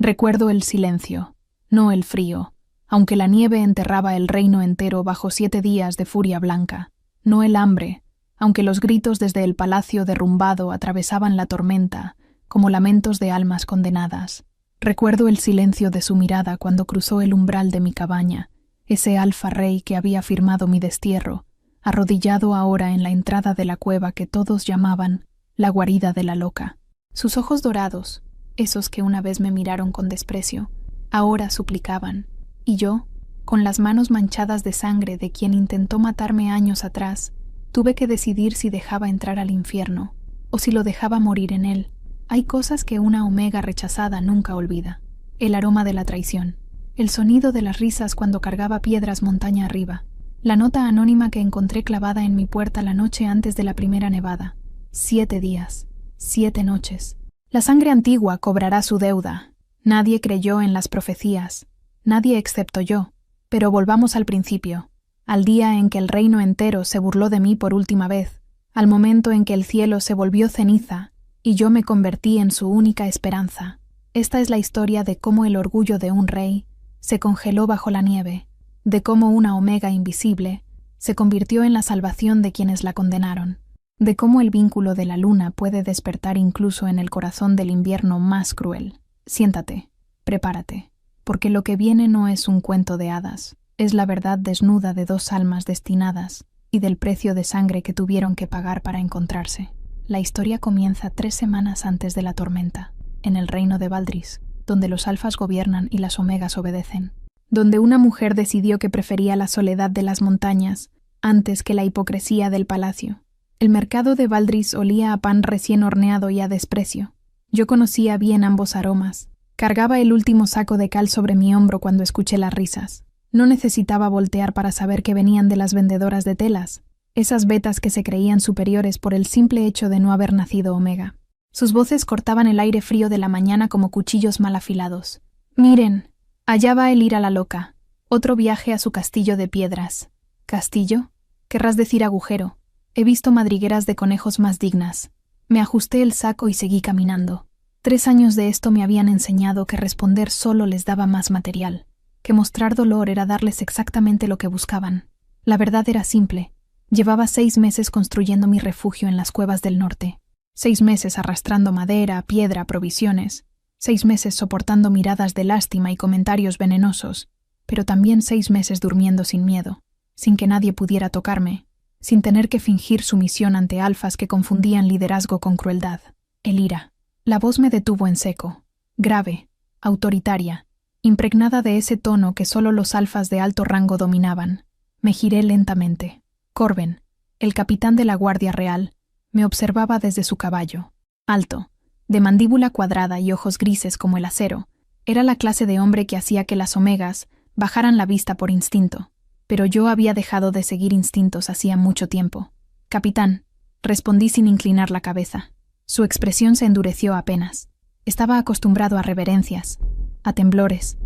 Recuerdo el silencio, no el frío, aunque la nieve enterraba el reino entero bajo 7 días de furia blanca, no el hambre, aunque los gritos desde el palacio derrumbado atravesaban la tormenta como lamentos de almas condenadas. Recuerdo el silencio de su mirada cuando cruzó el umbral de mi cabaña, ese alfa rey que había firmado mi destierro, arrodillado ahora en la entrada de la cueva que todos llamaban la guarida de la loca. Sus ojos dorados, esos que una vez me miraron con desprecio, ahora suplicaban, y yo, con las manos manchadas de sangre de quien intentó matarme años atrás, tuve que decidir si dejaba entrar al infierno o si lo dejaba morir en él. Hay cosas que una Omega rechazada nunca olvida. El aroma de la traición, el sonido de las risas cuando cargaba piedras montaña arriba, la nota anónima que encontré clavada en mi puerta la noche antes de la primera nevada. 7 días, 7 noches. La sangre antigua cobrará su deuda. Nadie creyó en las profecías, nadie excepto yo. Pero volvamos al principio, al día en que el reino entero se burló de mí por última vez, al momento en que el cielo se volvió ceniza y yo me convertí en su única esperanza. Esta es la historia de cómo el orgullo de un rey se congeló bajo la nieve, de cómo una Omega invisible se convirtió en la salvación de quienes la condenaron, de cómo el vínculo de la luna puede despertar incluso en el corazón del invierno más cruel. Siéntate, prepárate, porque lo que viene no es un cuento de hadas, es la verdad desnuda de 2 almas destinadas y del precio de sangre que tuvieron que pagar para encontrarse. La historia comienza 3 semanas antes de la tormenta, en el reino de Valdris, donde los alfas gobiernan y las omegas obedecen, donde una mujer decidió que prefería la soledad de las montañas antes que la hipocresía del palacio. El mercado de Valdris olía a pan recién horneado y a desprecio. Yo conocía bien ambos aromas. Cargaba el último saco de cal sobre mi hombro cuando escuché las risas. No necesitaba voltear para saber que venían de las vendedoras de telas, esas betas que se creían superiores por el simple hecho de no haber nacido Omega. Sus voces cortaban el aire frío de la mañana como cuchillos mal afilados. Miren, allá va el ir a la loca. Otro viaje a su castillo de piedras. ¿Castillo? Querrás decir agujero. He visto madrigueras de conejos más dignas. Me ajusté el saco y seguí caminando. 3 años de esto me habían enseñado que responder solo les daba más material, que mostrar dolor era darles exactamente lo que buscaban. La verdad era simple. Llevaba 6 meses construyendo mi refugio en las cuevas del norte. 6 meses arrastrando madera, piedra, provisiones. 6 meses soportando miradas de lástima y comentarios venenosos. Pero también 6 meses durmiendo sin miedo, sin que nadie pudiera tocarme, sin tener que fingir sumisión ante alfas que confundían liderazgo con crueldad. Elira. La voz me detuvo en seco, grave, autoritaria, impregnada de ese tono que solo los alfas de alto rango dominaban. Me giré lentamente. Corben, el capitán de la Guardia Real, me observaba desde su caballo. Alto, de mandíbula cuadrada y ojos grises como el acero, era la clase de hombre que hacía que las omegas bajaran la vista por instinto. Pero yo había dejado de seguir instintos hacía mucho tiempo. Capitán, respondí sin inclinar la cabeza. Su expresión se endureció apenas. Estaba acostumbrado a reverencias, a temblores,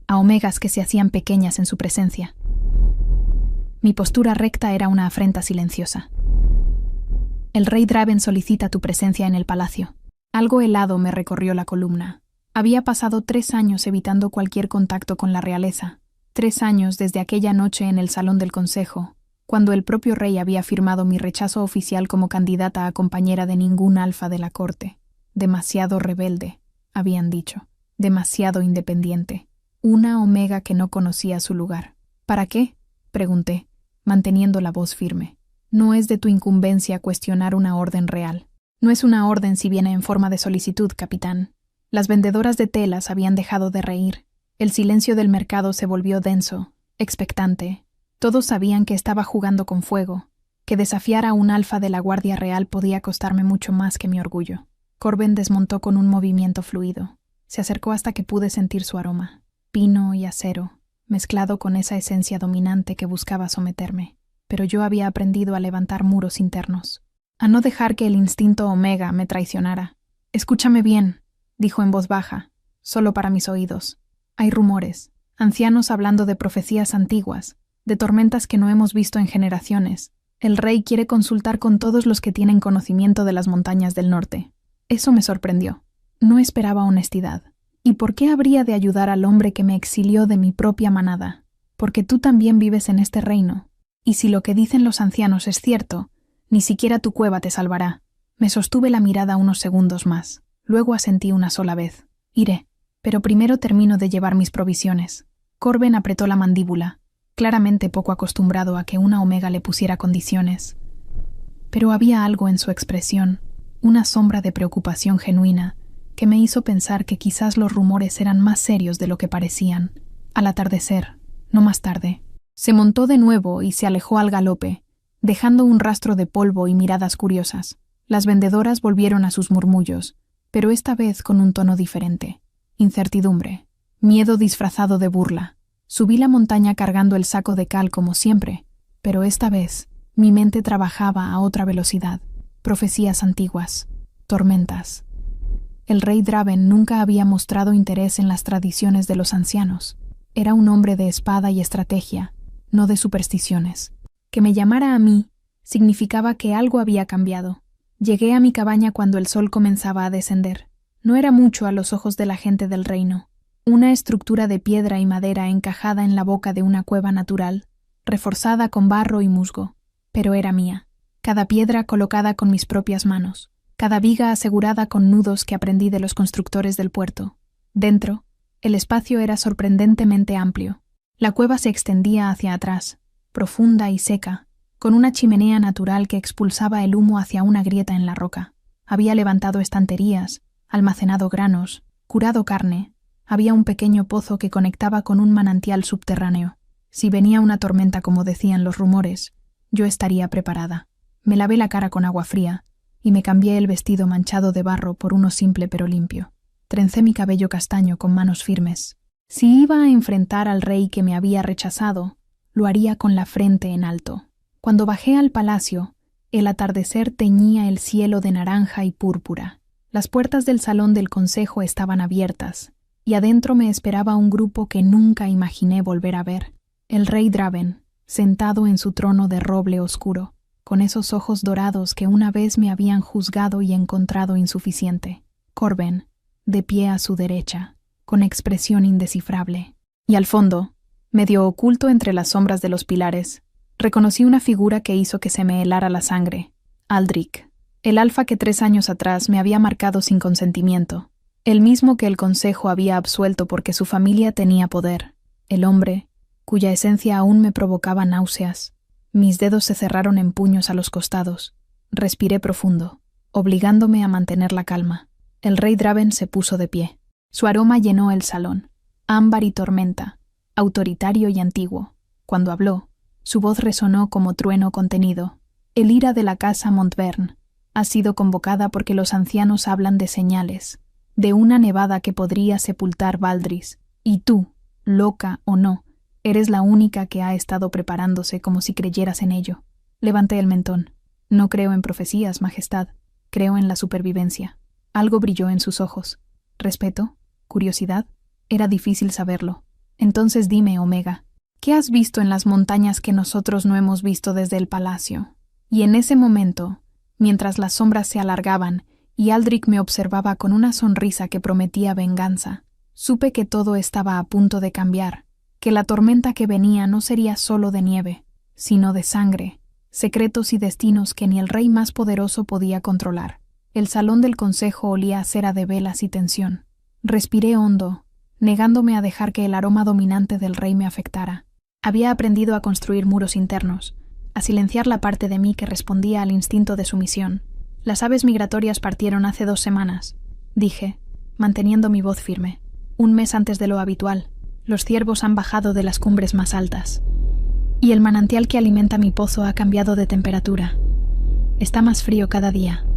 a omegas que se hacían pequeñas en su presencia. Mi postura recta era una afrenta silenciosa. El rey Draven solicita tu presencia en el palacio. Algo helado me recorrió la columna. Había pasado 3 años evitando cualquier contacto con la realeza. 3 años desde aquella noche en el salón del consejo, cuando el propio rey había firmado mi rechazo oficial como candidata a compañera de ningún alfa de la corte. Demasiado rebelde, habían dicho. Demasiado independiente. Una omega que no conocía su lugar. ¿Para qué?, pregunté, manteniendo la voz firme. No es de tu incumbencia cuestionar una orden real. No es una orden si viene en forma de solicitud, capitán. Las vendedoras de telas habían dejado de reír. El silencio del mercado se volvió denso, expectante. Todos sabían que estaba jugando con fuego, que desafiar a un alfa de la Guardia Real podía costarme mucho más que mi orgullo. Corben desmontó con un movimiento fluido. Se acercó hasta que pude sentir su aroma. Pino y acero, mezclado con esa esencia dominante que buscaba someterme. Pero yo había aprendido a levantar muros internos, a no dejar que el instinto omega me traicionara. «Escúchame bien», dijo en voz baja, solo para mis oídos. «Hay rumores, ancianos hablando de profecías antiguas, de tormentas que no hemos visto en generaciones. El rey quiere consultar con todos los que tienen conocimiento de las montañas del norte». Eso me sorprendió. No esperaba honestidad. ¿Y por qué habría de ayudar al hombre que me exilió de mi propia manada? Porque tú también vives en este reino. Y si lo que dicen los ancianos es cierto, ni siquiera tu cueva te salvará. Me sostuve la mirada unos segundos más. Luego asentí una sola vez. Iré, pero primero termino de llevar mis provisiones. Corben apretó la mandíbula, claramente poco acostumbrado a que una Omega le pusiera condiciones. Pero había algo en su expresión, una sombra de preocupación genuina, que me hizo pensar que quizás los rumores eran más serios de lo que parecían. Al atardecer, no más tarde, se montó de nuevo y se alejó al galope, dejando un rastro de polvo y miradas curiosas. Las vendedoras volvieron a sus murmullos, pero esta vez con un tono diferente. Incertidumbre, miedo disfrazado de burla. Subí la montaña cargando el saco de cal como siempre, pero esta vez mi mente trabajaba a otra velocidad. Profecías antiguas, tormentas. El rey Draven nunca había mostrado interés en las tradiciones de los ancianos. Era un hombre de espada y estrategia, no de supersticiones. Que me llamara a mí significaba que algo había cambiado. Llegué a mi cabaña cuando el sol comenzaba a descender. No era mucho a los ojos de la gente del reino. Una estructura de piedra y madera encajada en la boca de una cueva natural, reforzada con barro y musgo. Pero era mía. Cada piedra colocada con mis propias manos. Cada viga asegurada con nudos que aprendí de los constructores del puerto. Dentro, el espacio era sorprendentemente amplio. La cueva se extendía hacia atrás, profunda y seca, con una chimenea natural que expulsaba el humo hacia una grieta en la roca. Había levantado estanterías, almacenado granos, curado carne. Había un pequeño pozo que conectaba con un manantial subterráneo. Si venía una tormenta como decían los rumores, yo estaría preparada. Me lavé la cara con agua fría y me cambié el vestido manchado de barro por uno simple pero limpio. Trencé mi cabello castaño con manos firmes. Si iba a enfrentar al rey que me había rechazado, lo haría con la frente en alto. Cuando bajé al palacio, el atardecer teñía el cielo de naranja y púrpura. Las puertas del salón del consejo estaban abiertas, y adentro me esperaba un grupo que nunca imaginé volver a ver. El rey Draven, sentado en su trono de roble oscuro, con esos ojos dorados que una vez me habían juzgado y encontrado insuficiente. Corben, de pie a su derecha, con expresión indescifrable. Y al fondo, medio oculto entre las sombras de los pilares, reconocí una figura que hizo que se me helara la sangre. Aldrich, el alfa que 3 años atrás me había marcado sin consentimiento. El mismo que el consejo había absuelto porque su familia tenía poder. El hombre, cuya esencia aún me provocaba náuseas. Mis dedos se cerraron en puños a los costados. Respiré profundo, obligándome a mantener la calma. El rey Draven se puso de pie. Su aroma llenó el salón. Ámbar y tormenta, autoritario y antiguo. Cuando habló, su voz resonó como trueno contenido. El ira de la casa Montvern ha sido convocada porque los ancianos hablan de señales, de una nevada que podría sepultar Valdris, y tú, loca o no, eres la única que ha estado preparándose como si creyeras en ello. Levanté el mentón. No creo en profecías, Majestad. Creo en la supervivencia. Algo brilló en sus ojos. ¿Respeto? ¿Curiosidad? Era difícil saberlo. Entonces dime, Omega, ¿qué has visto en las montañas que nosotros no hemos visto desde el palacio? Y en ese momento, mientras las sombras se alargaban y Aldrich me observaba con una sonrisa que prometía venganza, supe que todo estaba a punto de cambiar, que la tormenta que venía no sería solo de nieve, sino de sangre, secretos y destinos que ni el rey más poderoso podía controlar. El salón del consejo olía a cera de velas y tensión. Respiré hondo, negándome a dejar que el aroma dominante del rey me afectara. Había aprendido a construir muros internos, a silenciar la parte de mí que respondía al instinto de sumisión. Las aves migratorias partieron hace 2 semanas, dije, manteniendo mi voz firme. 1 mes antes de lo habitual, los ciervos han bajado de las cumbres más altas. Y el manantial que alimenta mi pozo ha cambiado de temperatura. Está más frío cada día.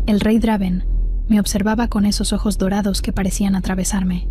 El rey Draven me observaba con esos ojos dorados que parecían atravesarme.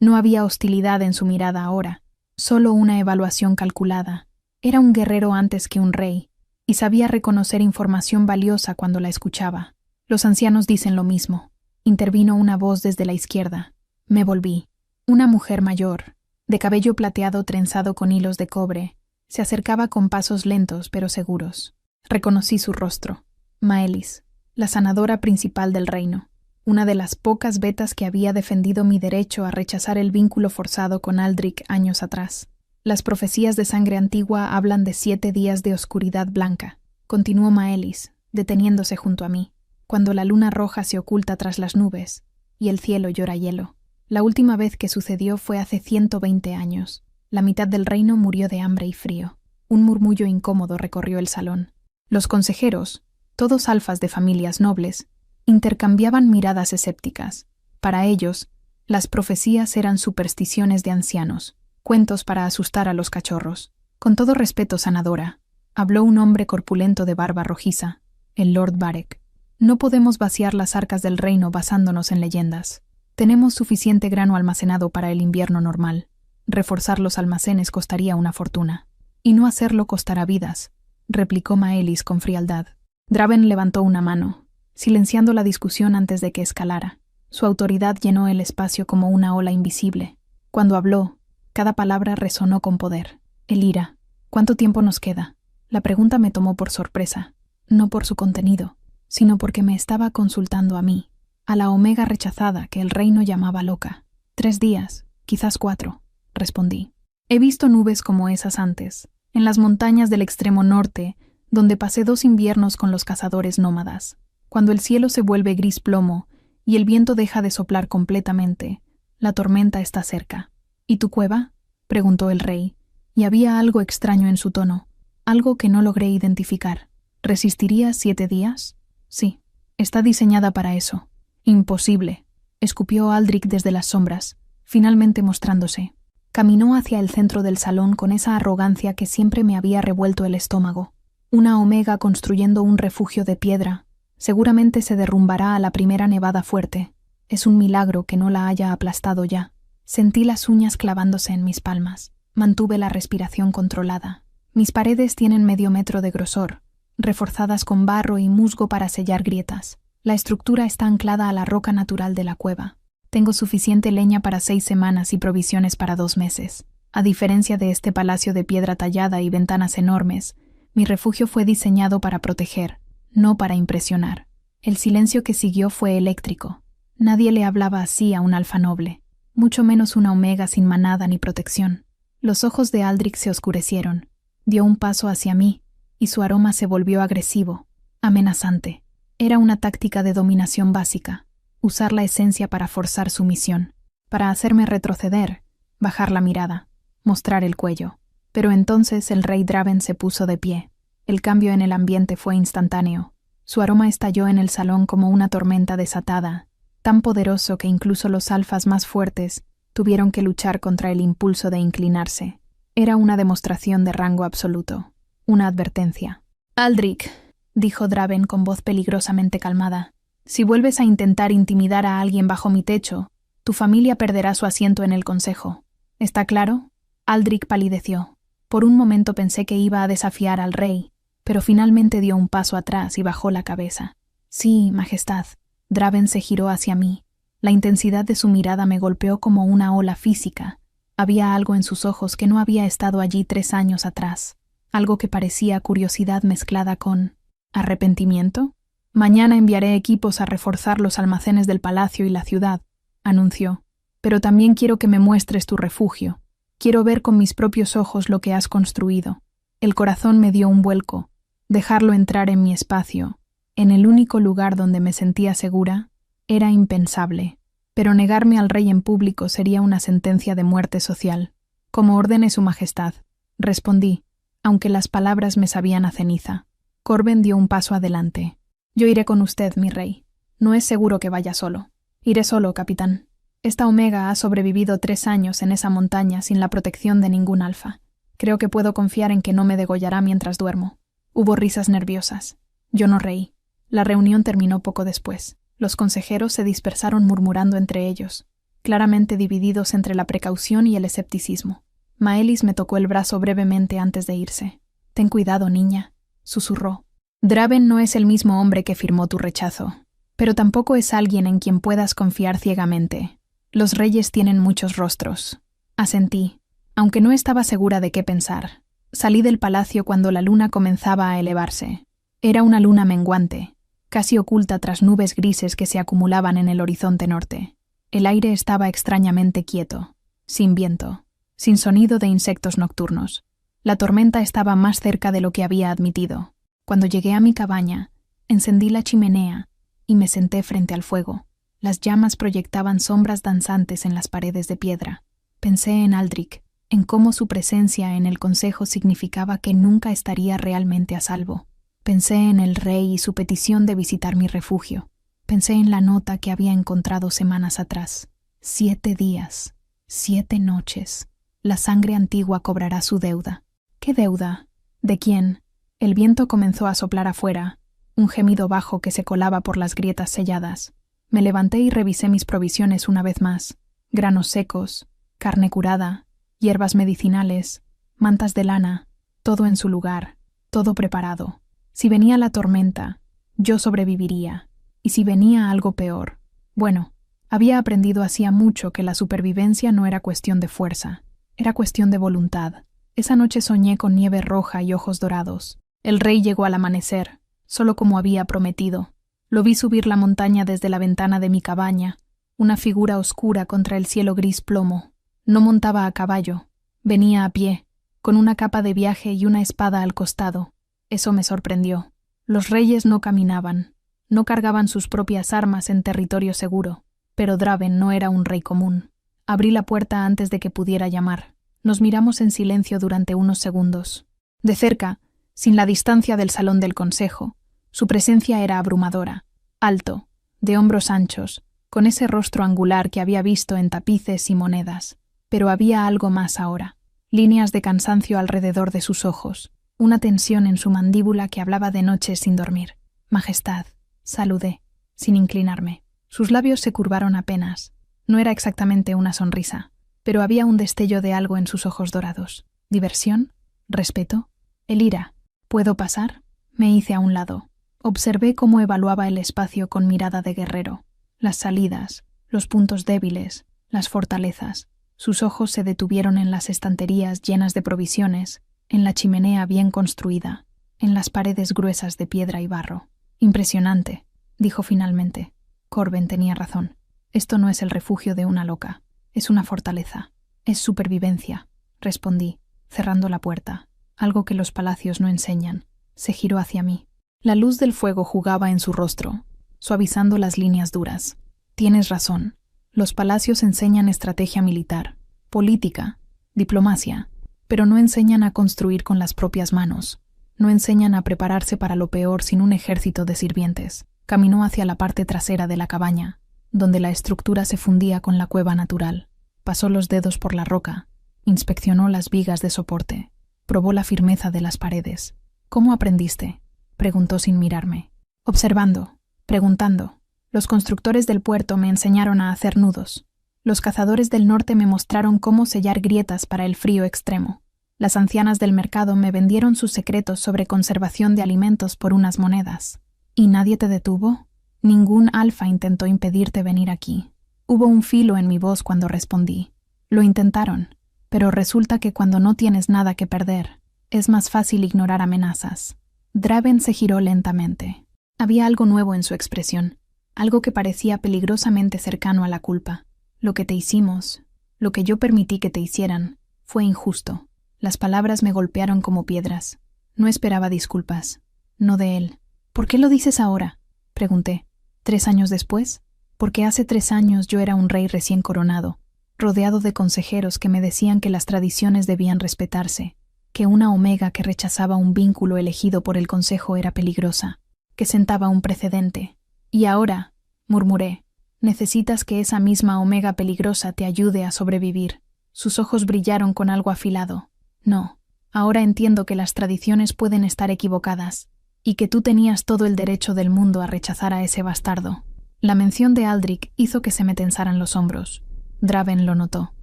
No había hostilidad en su mirada ahora, solo una evaluación calculada. Era un guerrero antes que un rey, y sabía reconocer información valiosa cuando la escuchaba. Los ancianos dicen lo mismo. Intervino una voz desde la izquierda. Me volví. Una mujer mayor, de cabello plateado trenzado con hilos de cobre, se acercaba con pasos lentos pero seguros. Reconocí su rostro. Maelis, la sanadora principal del reino. una de las pocas vetas que había defendido mi derecho a rechazar el vínculo forzado con Aldrich años atrás. Las profecías de sangre antigua hablan de 7 días de oscuridad blanca, continuó Maelis, deteniéndose junto a mí, cuando la luna roja se oculta tras las nubes y el cielo llora hielo. La última vez que sucedió fue hace 120 años. La mitad del reino murió de hambre y frío. Un murmullo incómodo recorrió el salón. Los consejeros, todos alfas de familias nobles, intercambiaban miradas escépticas. Para ellos, las profecías eran supersticiones de ancianos, cuentos para asustar a los cachorros. Con todo respeto, sanadora, habló un hombre corpulento de barba rojiza, el Lord Varec. No podemos vaciar las arcas del reino basándonos en leyendas. Tenemos suficiente grano almacenado para el invierno normal. Reforzar los almacenes costaría una fortuna. Y no hacerlo costará vidas, replicó Maelis con frialdad. Draven levantó una mano, silenciando la discusión antes de que escalara. Su autoridad llenó el espacio como una ola invisible. Cuando habló, cada palabra resonó con poder. Elira, ¿cuánto tiempo nos queda? La pregunta me tomó por sorpresa, no por su contenido, sino porque me estaba consultando a mí, a la Omega rechazada que el reino llamaba loca. 3 días, quizás 4, respondí. He visto nubes como esas antes, en las montañas del extremo norte, donde pasé 2 inviernos con los cazadores nómadas. Cuando el cielo se vuelve gris plomo y el viento deja de soplar completamente, la tormenta está cerca. ¿Y tu cueva?, preguntó el rey, y había algo extraño en su tono, algo que no logré identificar. ¿Resistiría 7 días? Sí, está diseñada para eso. Imposible, escupió Aldrich desde las sombras, finalmente mostrándose. Caminó hacia el centro del salón con esa arrogancia que siempre me había revuelto el estómago. Una Omega construyendo un refugio de piedra. Seguramente se derrumbará a la primera nevada fuerte. Es un milagro que no la haya aplastado ya. Sentí las uñas clavándose en mis palmas. Mantuve la respiración controlada. Mis paredes tienen medio metro de grosor, reforzadas con barro y musgo para sellar grietas. La estructura está anclada a la roca natural de la cueva. Tengo suficiente leña para 6 semanas y provisiones para 2 meses. A diferencia de este palacio de piedra tallada y ventanas enormes, mi refugio fue diseñado para proteger, no para impresionar. El silencio que siguió fue eléctrico. Nadie le hablaba así a un alfa noble, mucho menos una Omega sin manada ni protección. Los ojos de Aldrich se oscurecieron. Dio un paso hacia mí, y su aroma se volvió agresivo, amenazante. Era una táctica de dominación básica, usar la esencia para forzar sumisión, para hacerme retroceder, bajar la mirada, mostrar el cuello. Pero entonces el rey Draven se puso de pie. El cambio en el ambiente fue instantáneo. Su aroma estalló en el salón como una tormenta desatada, tan poderoso que incluso los alfas más fuertes tuvieron que luchar contra el impulso de inclinarse. Era una demostración de rango absoluto, una advertencia. «Aldrich», dijo Draven con voz peligrosamente calmada, «si vuelves a intentar intimidar a alguien bajo mi techo, tu familia perderá su asiento en el consejo. ¿Está claro?» Aldrich palideció. Por un momento pensé que iba a desafiar al rey, pero finalmente dio un paso atrás y bajó la cabeza. «Sí, Majestad». Draven se giró hacia mí. La intensidad de su mirada me golpeó como una ola física. Había algo en sus ojos que no había estado allí 3 años atrás. Algo que parecía curiosidad mezclada con ¿arrepentimiento? «Mañana enviaré equipos a reforzar los almacenes del palacio y la ciudad», anunció. «Pero también quiero que me muestres tu refugio. Quiero ver con mis propios ojos lo que has construido». El corazón me dio un vuelco. Dejarlo entrar en mi espacio, en el único lugar donde me sentía segura, era impensable. Pero negarme al rey en público sería una sentencia de muerte social. «Como ordene su majestad», respondí, aunque las palabras me sabían a ceniza. Corben dio un paso adelante. «Yo iré con usted, mi rey. No es seguro que vaya solo». «Iré solo, capitán. Esta Omega ha sobrevivido 3 años en esa montaña sin la protección de ningún alfa. Creo que puedo confiar en que no me degollará mientras duermo». Hubo risas nerviosas. Yo no reí. La reunión terminó poco después. Los consejeros se dispersaron murmurando entre ellos, claramente divididos entre la precaución y el escepticismo. Maelis me tocó el brazo brevemente antes de irse. «Ten cuidado, niña», susurró. «Draven no es el mismo hombre que firmó tu rechazo, pero tampoco es alguien en quien puedas confiar ciegamente. Los reyes tienen muchos rostros». Asentí, aunque no estaba segura de qué pensar. Salí del palacio cuando la luna comenzaba a elevarse. Era una luna menguante, casi oculta tras nubes grises que se acumulaban en el horizonte norte. El aire estaba extrañamente quieto, sin viento, sin sonido de insectos nocturnos. La tormenta estaba más cerca de lo que había admitido. Cuando llegué a mi cabaña, encendí la chimenea y me senté frente al fuego. Las llamas proyectaban sombras danzantes en las paredes de piedra. Pensé en Aldrich, en cómo su presencia en el consejo significaba que nunca estaría realmente a salvo. Pensé en el rey y su petición de visitar mi refugio. Pensé en la nota que había encontrado semanas atrás. 7 días, 7 noches. La sangre antigua cobrará su deuda. ¿Qué deuda? ¿De quién? El viento comenzó a soplar afuera, un gemido bajo que se colaba por las grietas selladas. Me levanté y revisé mis provisiones una vez más. Granos secos, carne curada, hierbas medicinales, mantas de lana, todo en su lugar, todo preparado. Si venía la tormenta, yo sobreviviría. Y si venía algo peor, bueno, había aprendido hacía mucho que la supervivencia no era cuestión de fuerza, era cuestión de voluntad. Esa noche soñé con nieve roja y ojos dorados. El rey llegó al amanecer, solo como había prometido. Lo vi subir la montaña desde la ventana de mi cabaña, una figura oscura contra el cielo gris plomo. No montaba a caballo, venía a pie, con una capa de viaje y una espada al costado. Eso me sorprendió. Los reyes no caminaban, no cargaban sus propias armas en territorio seguro, pero Draven no era un rey común. Abrí la puerta antes de que pudiera llamar. Nos miramos en silencio durante unos segundos. De cerca, sin la distancia del salón del consejo, su presencia era abrumadora, alto, de hombros anchos, con ese rostro angular que había visto en tapices y monedas. Pero había algo más ahora, líneas de cansancio alrededor de sus ojos, una tensión en su mandíbula que hablaba de noches sin dormir. Majestad, saludé, sin inclinarme. Sus labios se curvaron apenas. No era exactamente una sonrisa, pero había un destello de algo en sus ojos dorados. ¿Diversión? ¿Respeto? ¿Elira? ¿Puedo pasar? Me hice a un lado. Observé cómo evaluaba el espacio con mirada de guerrero. Las salidas, los puntos débiles, las fortalezas. Sus ojos se detuvieron en las estanterías llenas de provisiones, en la chimenea bien construida, en las paredes gruesas de piedra y barro. Impresionante, dijo finalmente. Corben tenía razón. Esto no es el refugio de una loca. Es una fortaleza. Es supervivencia, respondí, cerrando la puerta. Algo que los palacios no enseñan. Se giró hacia mí. La luz del fuego jugaba en su rostro, suavizando las líneas duras. Tienes razón. Los palacios enseñan estrategia militar, política, diplomacia, pero no enseñan a construir con las propias manos. No enseñan a prepararse para lo peor sin un ejército de sirvientes. Caminó hacia la parte trasera de la cabaña, donde la estructura se fundía con la cueva natural. Pasó los dedos por la roca, inspeccionó las vigas de soporte, probó la firmeza de las paredes. ¿Cómo aprendiste?, preguntó sin mirarme. Observando, preguntando. Los constructores del puerto me enseñaron a hacer nudos. Los cazadores del norte me mostraron cómo sellar grietas para el frío extremo. Las ancianas del mercado me vendieron sus secretos sobre conservación de alimentos por unas monedas. ¿Y nadie te detuvo? Ningún alfa intentó impedirte venir aquí. Hubo un filo en mi voz cuando respondí. Lo intentaron, pero resulta que cuando no tienes nada que perder, es más fácil ignorar amenazas. Draven se giró lentamente. Había algo nuevo en su expresión, algo que parecía peligrosamente cercano a la culpa. Lo que te hicimos, lo que yo permití que te hicieran, fue injusto. Las palabras me golpearon como piedras. No esperaba disculpas, no de él. ¿Por qué lo dices ahora?, pregunté. ¿3 años después? Porque hace 3 años yo era un rey recién coronado, rodeado de consejeros que me decían que las tradiciones debían respetarse, que una omega que rechazaba un vínculo elegido por el consejo era peligrosa, que sentaba un precedente. Y ahora, murmuré, necesitas que esa misma omega peligrosa te ayude a sobrevivir. Sus ojos brillaron con algo afilado. No, ahora entiendo que las tradiciones pueden estar equivocadas, y que tú tenías todo el derecho del mundo a rechazar a ese bastardo. La mención de Aldrich hizo que se me tensaran los hombros. Draven lo notó.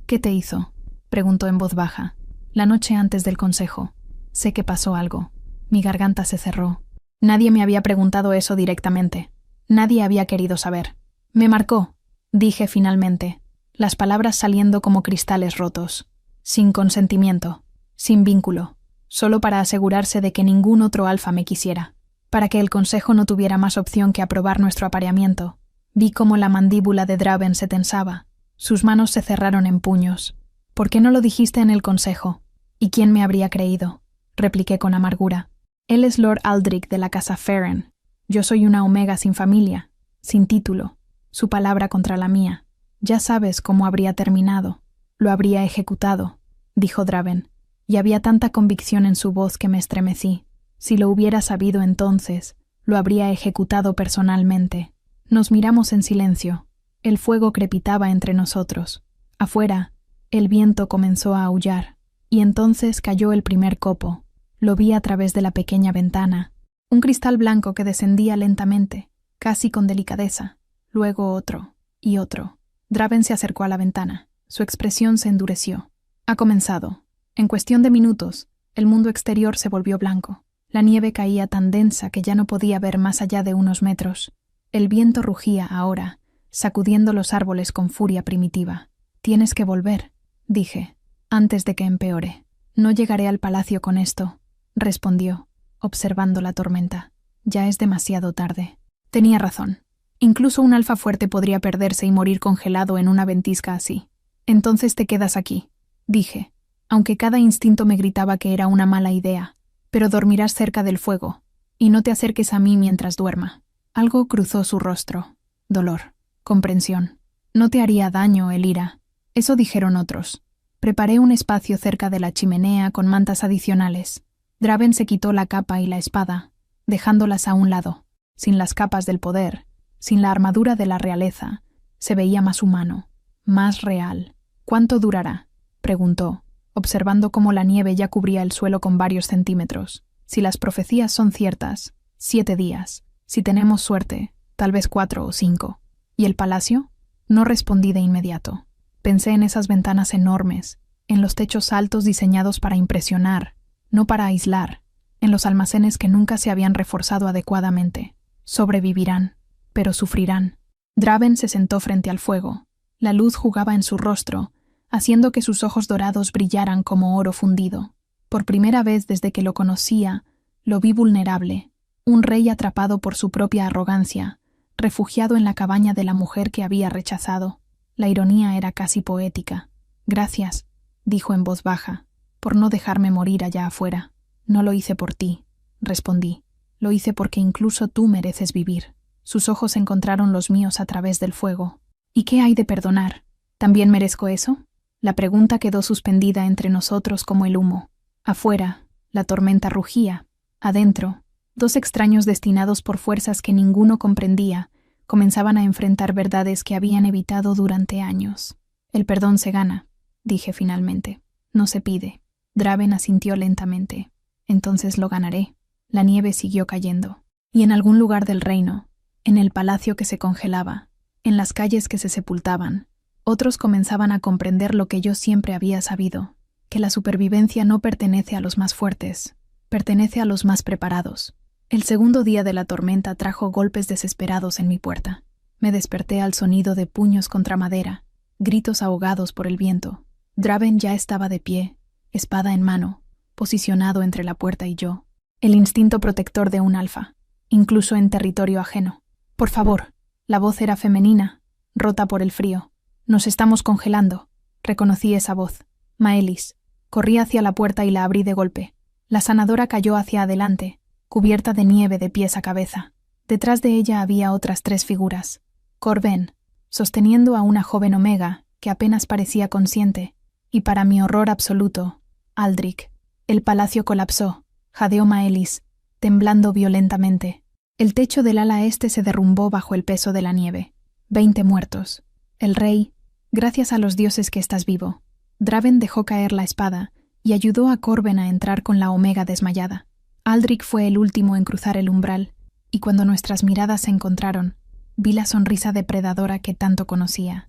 ¿Qué te hizo?, preguntó en voz baja. La noche antes del consejo. Sé que pasó algo. Mi garganta se cerró. Nadie me había preguntado eso directamente. Nadie había querido saber. Me marcó, dije finalmente, las palabras saliendo como cristales rotos. Sin consentimiento, sin vínculo, solo para asegurarse de que ningún otro alfa me quisiera. para que el consejo no tuviera más opción que aprobar nuestro apareamiento. Vi cómo la mandíbula de Draven se tensaba. Sus manos se cerraron en puños. ¿Por qué no lo dijiste en el consejo? ¿Y quién me habría creído? Repliqué con amargura. Él es Lord Aldrich de la casa Farren. Yo soy una Omega sin familia, sin título. Su palabra contra la mía. Ya sabes cómo habría terminado. Lo habría ejecutado, dijo Draven, y había tanta convicción en su voz que me estremecí. Si lo hubiera sabido entonces, lo habría ejecutado personalmente. Nos miramos en silencio. El fuego crepitaba entre nosotros. Afuera, el viento comenzó a aullar, y entonces cayó el primer copo. Lo vi a través de la pequeña ventana. Un cristal blanco que descendía lentamente, casi con delicadeza. Luego otro, y otro. Draven se acercó a la ventana. Su expresión se endureció. Ha comenzado. En cuestión de minutos, el mundo exterior se volvió blanco. La nieve caía tan densa que ya no podía ver más allá de unos metros. El viento rugía ahora, sacudiendo los árboles con furia primitiva. «Tienes que volver», dije, antes de que empeore. «No llegaré al palacio con esto», respondió, observando la tormenta. «Ya es demasiado tarde». Tenía razón. Incluso un alfa fuerte podría perderse y morir congelado en una ventisca así. «Entonces te quedas aquí», dije, aunque cada instinto me gritaba que era una mala idea. «Pero dormirás cerca del fuego, y no te acerques a mí mientras duerma». Algo cruzó su rostro. Dolor. Comprensión. «No te haría daño, Elira». Eso dijeron otros. Preparé un espacio cerca de la chimenea con mantas adicionales. Draven se quitó la capa y la espada, dejándolas a un lado. Sin las capas del poder, sin la armadura de la realeza, se veía más humano, más real. «¿Cuánto durará?», preguntó, observando cómo la nieve ya cubría el suelo con varios centímetros. «Si las profecías son ciertas, 7 días. Si tenemos suerte, tal vez 4 o 5. ¿Y el palacio?». No respondí de inmediato. Pensé en esas ventanas enormes, en los techos altos diseñados para impresionar, no para aislar, en los almacenes que nunca se habían reforzado adecuadamente. Sobrevivirán, pero sufrirán. Draven se sentó frente al fuego. La luz jugaba en su rostro, haciendo que sus ojos dorados brillaran como oro fundido. Por primera vez desde que lo conocía, lo vi vulnerable, un rey atrapado por su propia arrogancia, refugiado en la cabaña de la mujer que había rechazado. La ironía era casi poética. «Gracias», dijo en voz baja, «por no dejarme morir allá afuera». «No lo hice por ti», respondí. «Lo hice porque incluso tú mereces vivir». Sus ojos encontraron los míos a través del fuego. «¿Y qué hay de perdonar? ¿También merezco eso?». La pregunta quedó suspendida entre nosotros como el humo. Afuera, la tormenta rugía. Adentro, 2 extraños destinados por fuerzas que ninguno comprendía, comenzaban a enfrentar verdades que habían evitado durante años. «El perdón se gana», dije finalmente. «No se pide». Draven asintió lentamente. «Entonces lo ganaré». La nieve siguió cayendo. Y en algún lugar del reino, en el palacio que se congelaba, en las calles que se sepultaban, otros comenzaban a comprender lo que yo siempre había sabido, que la supervivencia no pertenece a los más fuertes, pertenece a los más preparados. El segundo día de la tormenta trajo golpes desesperados en mi puerta. Me desperté al sonido de puños contra madera, gritos ahogados por el viento. Draven ya estaba de pie, espada en mano, posicionado entre la puerta y yo. El instinto protector de un alfa, incluso en territorio ajeno. «Por favor». La voz era femenina, rota por el frío. «Nos estamos congelando». Reconocí esa voz. Maelis. Corrí hacia la puerta y la abrí de golpe. La sanadora cayó hacia adelante, cubierta de nieve de pies a cabeza. Detrás de ella había otras 3 figuras. Corben, sosteniendo a una joven Omega que apenas parecía consciente, y para mi horror absoluto, Aldrich. El palacio colapsó, jadeó Maelis, temblando violentamente. El techo del ala este se derrumbó bajo el peso de la nieve. 20 muertos. El rey, gracias a los dioses que estás vivo. Draven dejó caer la espada y ayudó a Corben a entrar con la Omega desmayada. Aldrich fue el último en cruzar el umbral, y cuando nuestras miradas se encontraron, vi la sonrisa depredadora que tanto conocía.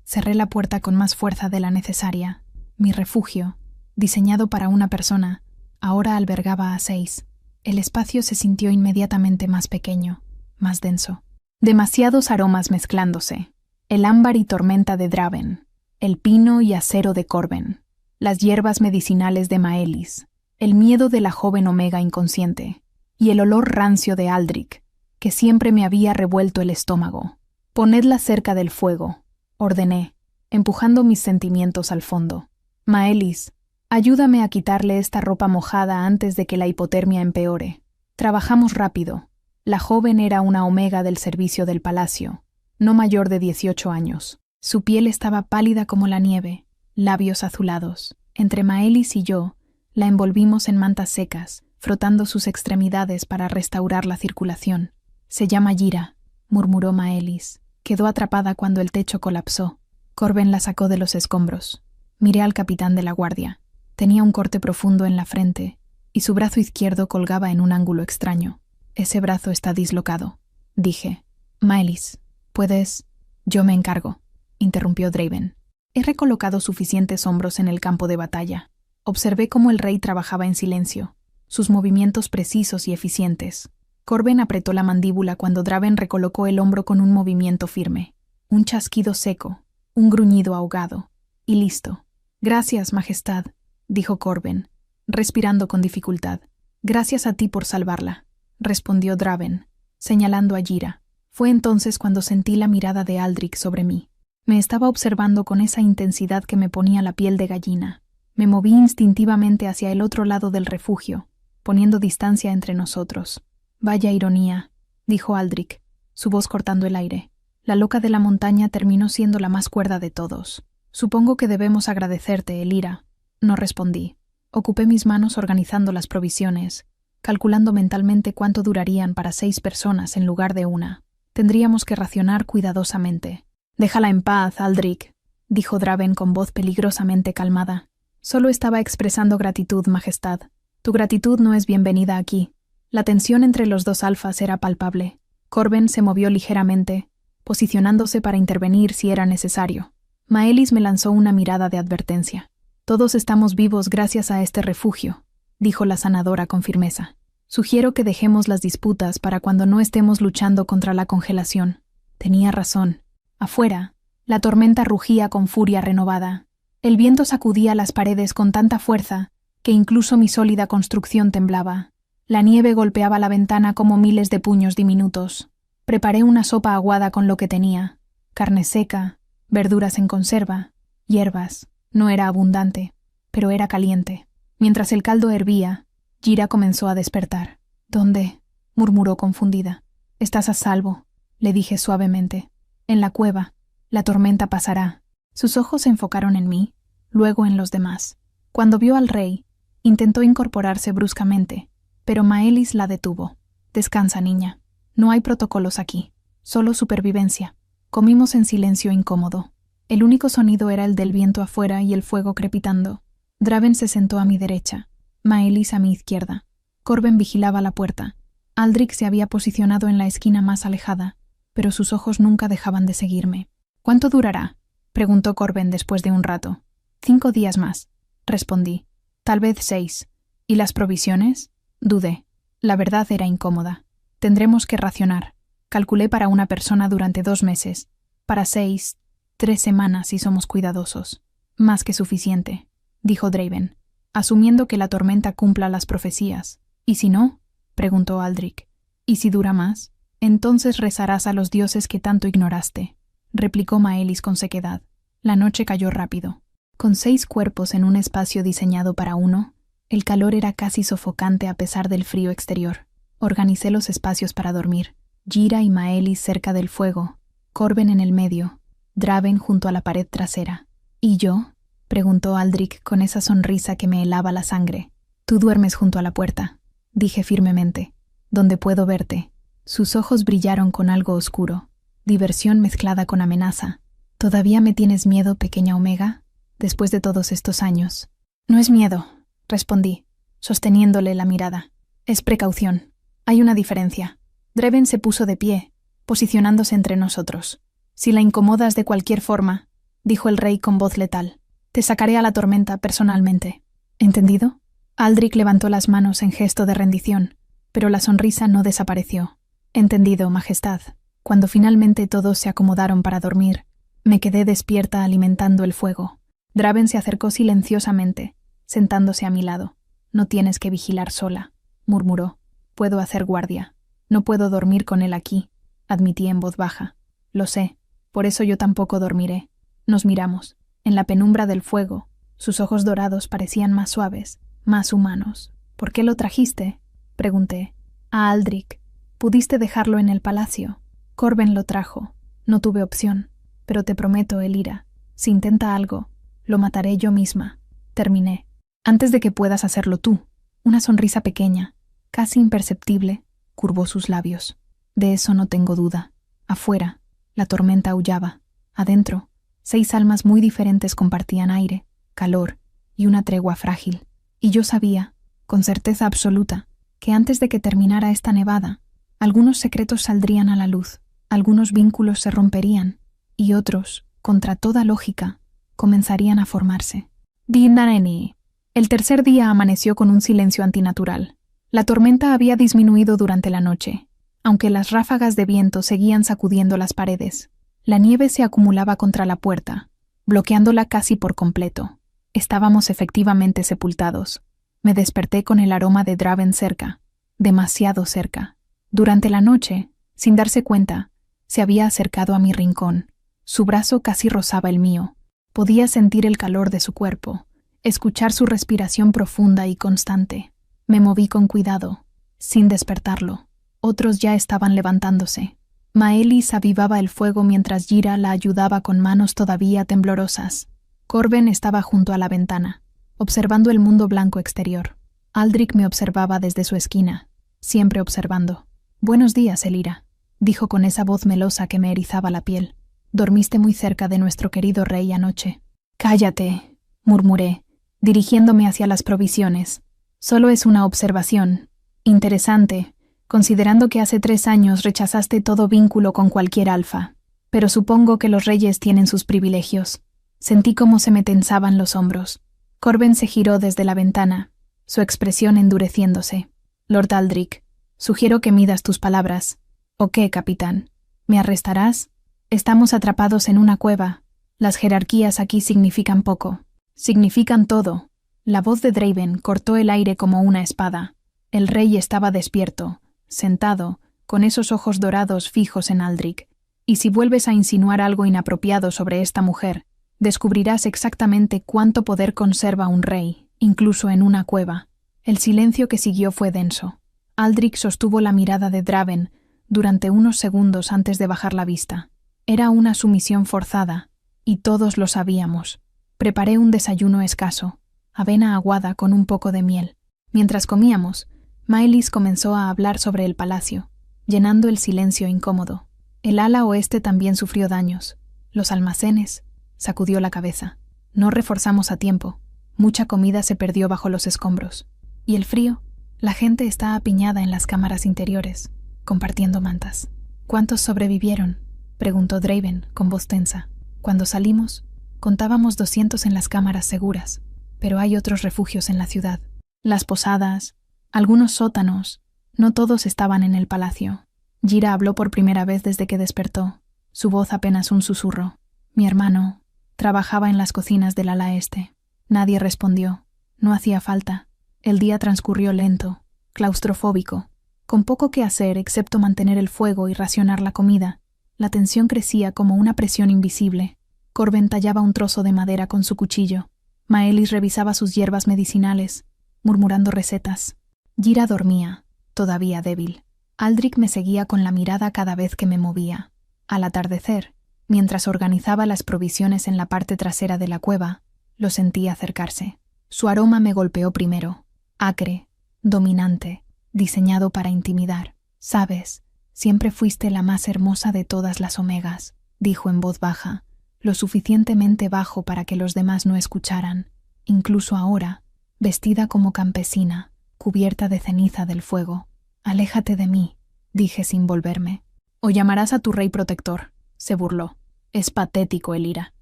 Cerré la puerta con más fuerza de la necesaria. Mi refugio, diseñado para una persona, ahora albergaba a 6. El espacio se sintió inmediatamente más pequeño, más denso. Demasiados aromas mezclándose. El ámbar y tormenta de Draven, el pino y acero de Corben, las hierbas medicinales de Maelis, el miedo de la joven Omega inconsciente, y el olor rancio de Aldrich, que siempre me había revuelto el estómago. «Ponedla cerca del fuego», ordené, empujando mis sentimientos al fondo. «Maelis, ayúdame a quitarle esta ropa mojada antes de que la hipotermia empeore». Trabajamos rápido. La joven era una omega del servicio del palacio, no mayor de 18 años. Su piel estaba pálida como la nieve, labios azulados. Entre Maelis y yo, la envolvimos en mantas secas, frotando sus extremidades para restaurar la circulación. «Se llama Gira», murmuró Maelis. Quedó atrapada cuando el techo colapsó. Corben la sacó de los escombros. Miré al capitán de la guardia. Tenía un corte profundo en la frente, y su brazo izquierdo colgaba en un ángulo extraño. «Ese brazo está dislocado», dije. «Maelis, ¿puedes...?» «Yo me encargo», interrumpió Draven. «He recolocado suficientes hombros en el campo de batalla». Observé cómo el rey trabajaba en silencio, sus movimientos precisos y eficientes. Corben apretó la mandíbula cuando Draven recolocó el hombro con un movimiento firme. Un chasquido seco, un gruñido ahogado. Y listo. «Gracias, Majestad», dijo Corben, respirando con dificultad. «Gracias a ti por salvarla», respondió Draven, señalando a Gira. Fue entonces cuando sentí la mirada de Aldrich sobre mí. Me estaba observando con esa intensidad que me ponía la piel de gallina. Me moví instintivamente hacia el otro lado del refugio, poniendo distancia entre nosotros. «Vaya ironía», dijo Aldrich, su voz cortando el aire. «La loca de la montaña terminó siendo la más cuerda de todos. Supongo que debemos agradecerte, Elira». No respondí. Ocupé mis manos organizando las provisiones, calculando mentalmente cuánto durarían para 6 personas en lugar de una. Tendríamos que racionar cuidadosamente. «Déjala en paz, Aldrich», dijo Draven con voz peligrosamente calmada. «Solo estaba expresando gratitud, Majestad. Tu gratitud no es bienvenida aquí». La tensión entre los dos alfas era palpable. Corben se movió ligeramente, posicionándose para intervenir si era necesario. Maelis me lanzó una mirada de advertencia. «Todos estamos vivos gracias a este refugio», dijo la sanadora con firmeza. «Sugiero que dejemos las disputas para cuando no estemos luchando contra la congelación». Tenía razón. Afuera, la tormenta rugía con furia renovada. El viento sacudía las paredes con tanta fuerza que incluso mi sólida construcción temblaba. La nieve golpeaba la ventana como miles de puños diminutos. Preparé una sopa aguada con lo que tenía: carne seca, verduras en conserva, hierbas. No era abundante, pero era caliente. Mientras el caldo hervía, Gira comenzó a despertar. «¿Dónde?», murmuró confundida. «Estás a salvo», le dije suavemente. «En la cueva. La tormenta pasará». Sus ojos se enfocaron en mí, luego en los demás. Cuando vio al rey, intentó incorporarse bruscamente, pero Maelis la detuvo. «Descansa, niña. No hay protocolos aquí, solo supervivencia». Comimos en silencio incómodo. El único sonido era el del viento afuera y el fuego crepitando. Draven se sentó a mi derecha, Maelis a mi izquierda. Corben vigilaba la puerta. Aldrich se había posicionado en la esquina más alejada, pero sus ojos nunca dejaban de seguirme. «¿Cuánto durará?», preguntó Corben después de un rato. 5 días más», respondí. «Tal vez 6. ¿Y las provisiones?», dudé. La verdad era incómoda. «Tendremos que racionar. Calculé para una persona durante 2 meses. Para 6, 3 semanas si somos cuidadosos». «Más que suficiente», dijo Draven, asumiendo que la tormenta cumpla las profecías. «¿Y si no?», preguntó Aldrich. «¿Y si dura más? Entonces rezarás a los dioses que tanto ignoraste», replicó Maelis con sequedad. La noche cayó rápido. Con 6 cuerpos en un espacio diseñado para uno, el calor era casi sofocante a pesar del frío exterior. Organicé los espacios para dormir. Gira y Maelis cerca del fuego, Corben en el medio, Draven junto a la pared trasera. «¿Y yo?», preguntó Aldrich con esa sonrisa que me helaba la sangre. «Tú duermes junto a la puerta», dije firmemente, «donde puedo verte». Sus ojos brillaron con algo oscuro, diversión mezclada con amenaza. «¿Todavía me tienes miedo, pequeña Omega, después de todos estos años?» «No es miedo», respondí, sosteniéndole la mirada. «Es precaución. Hay una diferencia». Draven se puso de pie, posicionándose entre nosotros. «Si la incomodas de cualquier forma», dijo el rey con voz letal, «te sacaré a la tormenta personalmente». ¿Entendido? Aldrich levantó las manos en gesto de rendición, pero la sonrisa no desapareció. «Entendido, Majestad». Cuando finalmente todos se acomodaron para dormir, me quedé despierta alimentando el fuego. Draven se acercó silenciosamente, sentándose a mi lado. «No tienes que vigilar sola», murmuró. Puedo hacer guardia. No puedo dormir con él aquí, admití en voz baja. Lo sé, por eso yo tampoco dormiré. Nos miramos. En la penumbra del fuego, sus ojos dorados parecían más suaves, más humanos. ¿Por qué lo trajiste?, pregunté. A Aldrich. Pudiste dejarlo en el palacio. Corben lo trajo. No tuve opción. Pero te prometo, Elira, si intenta algo, lo mataré yo misma. Terminé. Antes de que puedas hacerlo tú. Una sonrisa pequeña, casi imperceptible, curvó sus labios. De eso no tengo duda. Afuera, la tormenta aullaba. Adentro, 6 almas muy diferentes compartían aire, calor y una tregua frágil. Y yo sabía, con certeza absoluta, que antes de que terminara esta nevada, algunos secretos saldrían a la luz, algunos vínculos se romperían, y otros, contra toda lógica, comenzarían a formarse. Dinareni. El tercer día amaneció con un silencio antinatural. La tormenta había disminuido durante la noche, aunque las ráfagas de viento seguían sacudiendo las paredes. La nieve se acumulaba contra la puerta, bloqueándola casi por completo. Estábamos efectivamente sepultados. Me desperté con el aroma de Draven cerca, demasiado cerca. Durante la noche, sin darse cuenta, se había acercado a mi rincón. Su brazo casi rozaba el mío. Podía sentir el calor de su cuerpo, escuchar su respiración profunda y constante. Me moví con cuidado, sin despertarlo. Otros ya estaban levantándose. Maelis avivaba el fuego mientras Jira la ayudaba con manos todavía temblorosas. Corben estaba junto a la ventana, observando el mundo blanco exterior. Aldrich me observaba desde su esquina, siempre observando. «Buenos días, Elira», dijo con esa voz melosa que me erizaba la piel. «Dormiste muy cerca de nuestro querido rey anoche». «Cállate», murmuré, dirigiéndome hacia las provisiones. «Solo es una observación. Interesante, considerando que hace 3 años rechazaste todo vínculo con cualquier alfa. Pero supongo que los reyes tienen sus privilegios». Sentí cómo se me tensaban los hombros. Corben se giró desde la ventana, su expresión endureciéndose. «Lord Aldrich, sugiero que midas tus palabras». «¿O qué, capitán? ¿Me arrestarás? Estamos atrapados en una cueva. Las jerarquías aquí significan poco». «Significan todo». La voz de Draven cortó el aire como una espada. El rey estaba despierto, sentado, con esos ojos dorados fijos en Aldrich. «Y si vuelves a insinuar algo inapropiado sobre esta mujer, descubrirás exactamente cuánto poder conserva un rey, incluso en una cueva». El silencio que siguió fue denso. Aldrich sostuvo la mirada de Draven durante unos segundos antes de bajar la vista. Era una sumisión forzada, y todos lo sabíamos. Preparé un desayuno escaso, avena aguada con un poco de miel. Mientras comíamos, Maelis comenzó a hablar sobre el palacio, llenando el silencio incómodo. El ala oeste también sufrió daños. Los almacenes. Sacudió la cabeza. No reforzamos a tiempo. Mucha comida se perdió bajo los escombros. ¿Y el frío? La gente está apiñada en las cámaras interiores, compartiendo mantas. ¿Cuántos sobrevivieron?, preguntó Draven con voz tensa. Cuando salimos, contábamos 200 en las cámaras seguras, pero hay otros refugios en la ciudad. Las posadas, algunos sótanos, no todos estaban en el palacio. Jira habló por primera vez desde que despertó, su voz apenas un susurro. Mi hermano trabajaba en las cocinas del ala este. Nadie respondió. No hacía falta. El día transcurrió lento, claustrofóbico, con poco que hacer excepto mantener el fuego y racionar la comida. La tensión crecía como una presión invisible. Corben tallaba un trozo de madera con su cuchillo. Maelis revisaba sus hierbas medicinales, murmurando recetas. Jira dormía, todavía débil. Aldrich me seguía con la mirada cada vez que me movía. Al atardecer, mientras organizaba las provisiones en la parte trasera de la cueva, lo sentí acercarse. Su aroma me golpeó primero, acre, dominante, diseñado para intimidar. «Sabes, siempre fuiste la más hermosa de todas las omegas», dijo en voz baja, lo suficientemente bajo para que los demás no escucharan. Incluso ahora, vestida como campesina, cubierta de ceniza del fuego. «Aléjate de mí», dije sin volverme. «O llamarás a tu rey protector», se burló. «Es patético, Elira.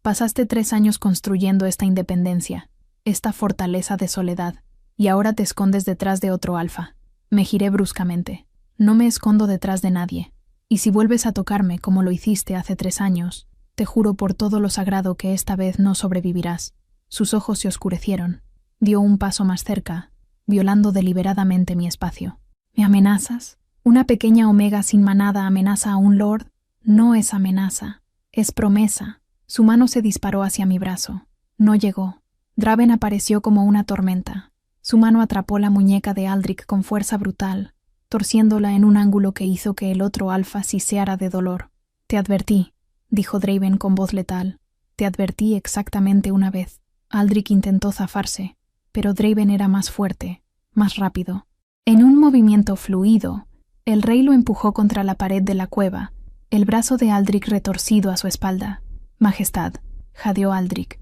Pasaste 3 años construyendo esta independencia, esta fortaleza de soledad, y ahora te escondes detrás de otro alfa». Me giré bruscamente. «No me escondo detrás de nadie. Y si vuelves a tocarme como lo hiciste hace 3 años, te juro por todo lo sagrado que esta vez no sobrevivirás». Sus ojos se oscurecieron. Dio un paso más cerca, violando deliberadamente mi espacio. ¿Me amenazas? ¿Una pequeña omega sin manada amenaza a un lord? No es amenaza, es promesa. Su mano se disparó hacia mi brazo. No llegó. Draven apareció como una tormenta. Su mano atrapó la muñeca de Aldrich con fuerza brutal, torciéndola en un ángulo que hizo que el otro alfa siseara de dolor. «Te advertí», dijo Draven con voz letal. «Te advertí exactamente una vez». Aldrich intentó zafarse, pero Draven era más fuerte, más rápido. En un movimiento fluido, el rey lo empujó contra la pared de la cueva, el brazo de Aldrich retorcido a su espalda. «Majestad», jadeó Aldrich.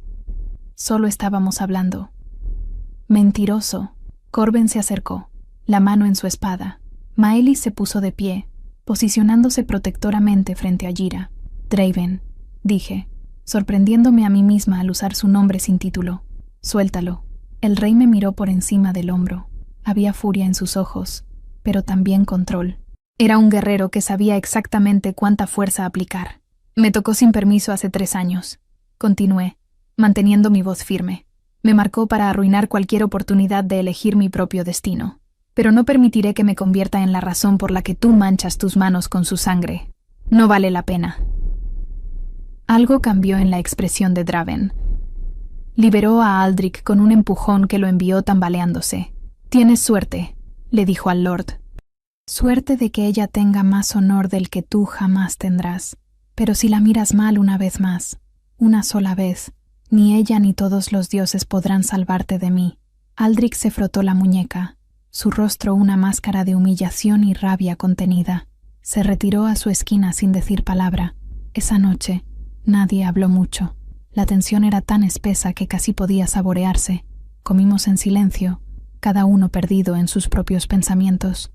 «Solo estábamos hablando». «Mentiroso». Corben se acercó, la mano en su espada. Maelis se puso de pie, posicionándose protectoramente frente a Jira. «Draven», dije, sorprendiéndome a mí misma al usar su nombre sin título. «Suéltalo». El rey me miró por encima del hombro. Había furia en sus ojos, pero también control. Era un guerrero que sabía exactamente cuánta fuerza aplicar. «Me tocó sin permiso hace 3 años», continué, manteniendo mi voz firme. «Me marcó para arruinar cualquier oportunidad de elegir mi propio destino. Pero no permitiré que me convierta en la razón por la que tú manchas tus manos con su sangre. No vale la pena». Algo cambió en la expresión de Draven. Liberó a Aldrich con un empujón que lo envió tambaleándose. «Tienes suerte», le dijo al Lord. «Suerte de que ella tenga más honor del que tú jamás tendrás. Pero si la miras mal una vez más, una sola vez, ni ella ni todos los dioses podrán salvarte de mí». Aldrich se frotó la muñeca, su rostro una máscara de humillación y rabia contenida. Se retiró a su esquina sin decir palabra. Esa noche, nadie habló mucho. La tensión era tan espesa que casi podía saborearse. Comimos en silencio, cada uno perdido en sus propios pensamientos.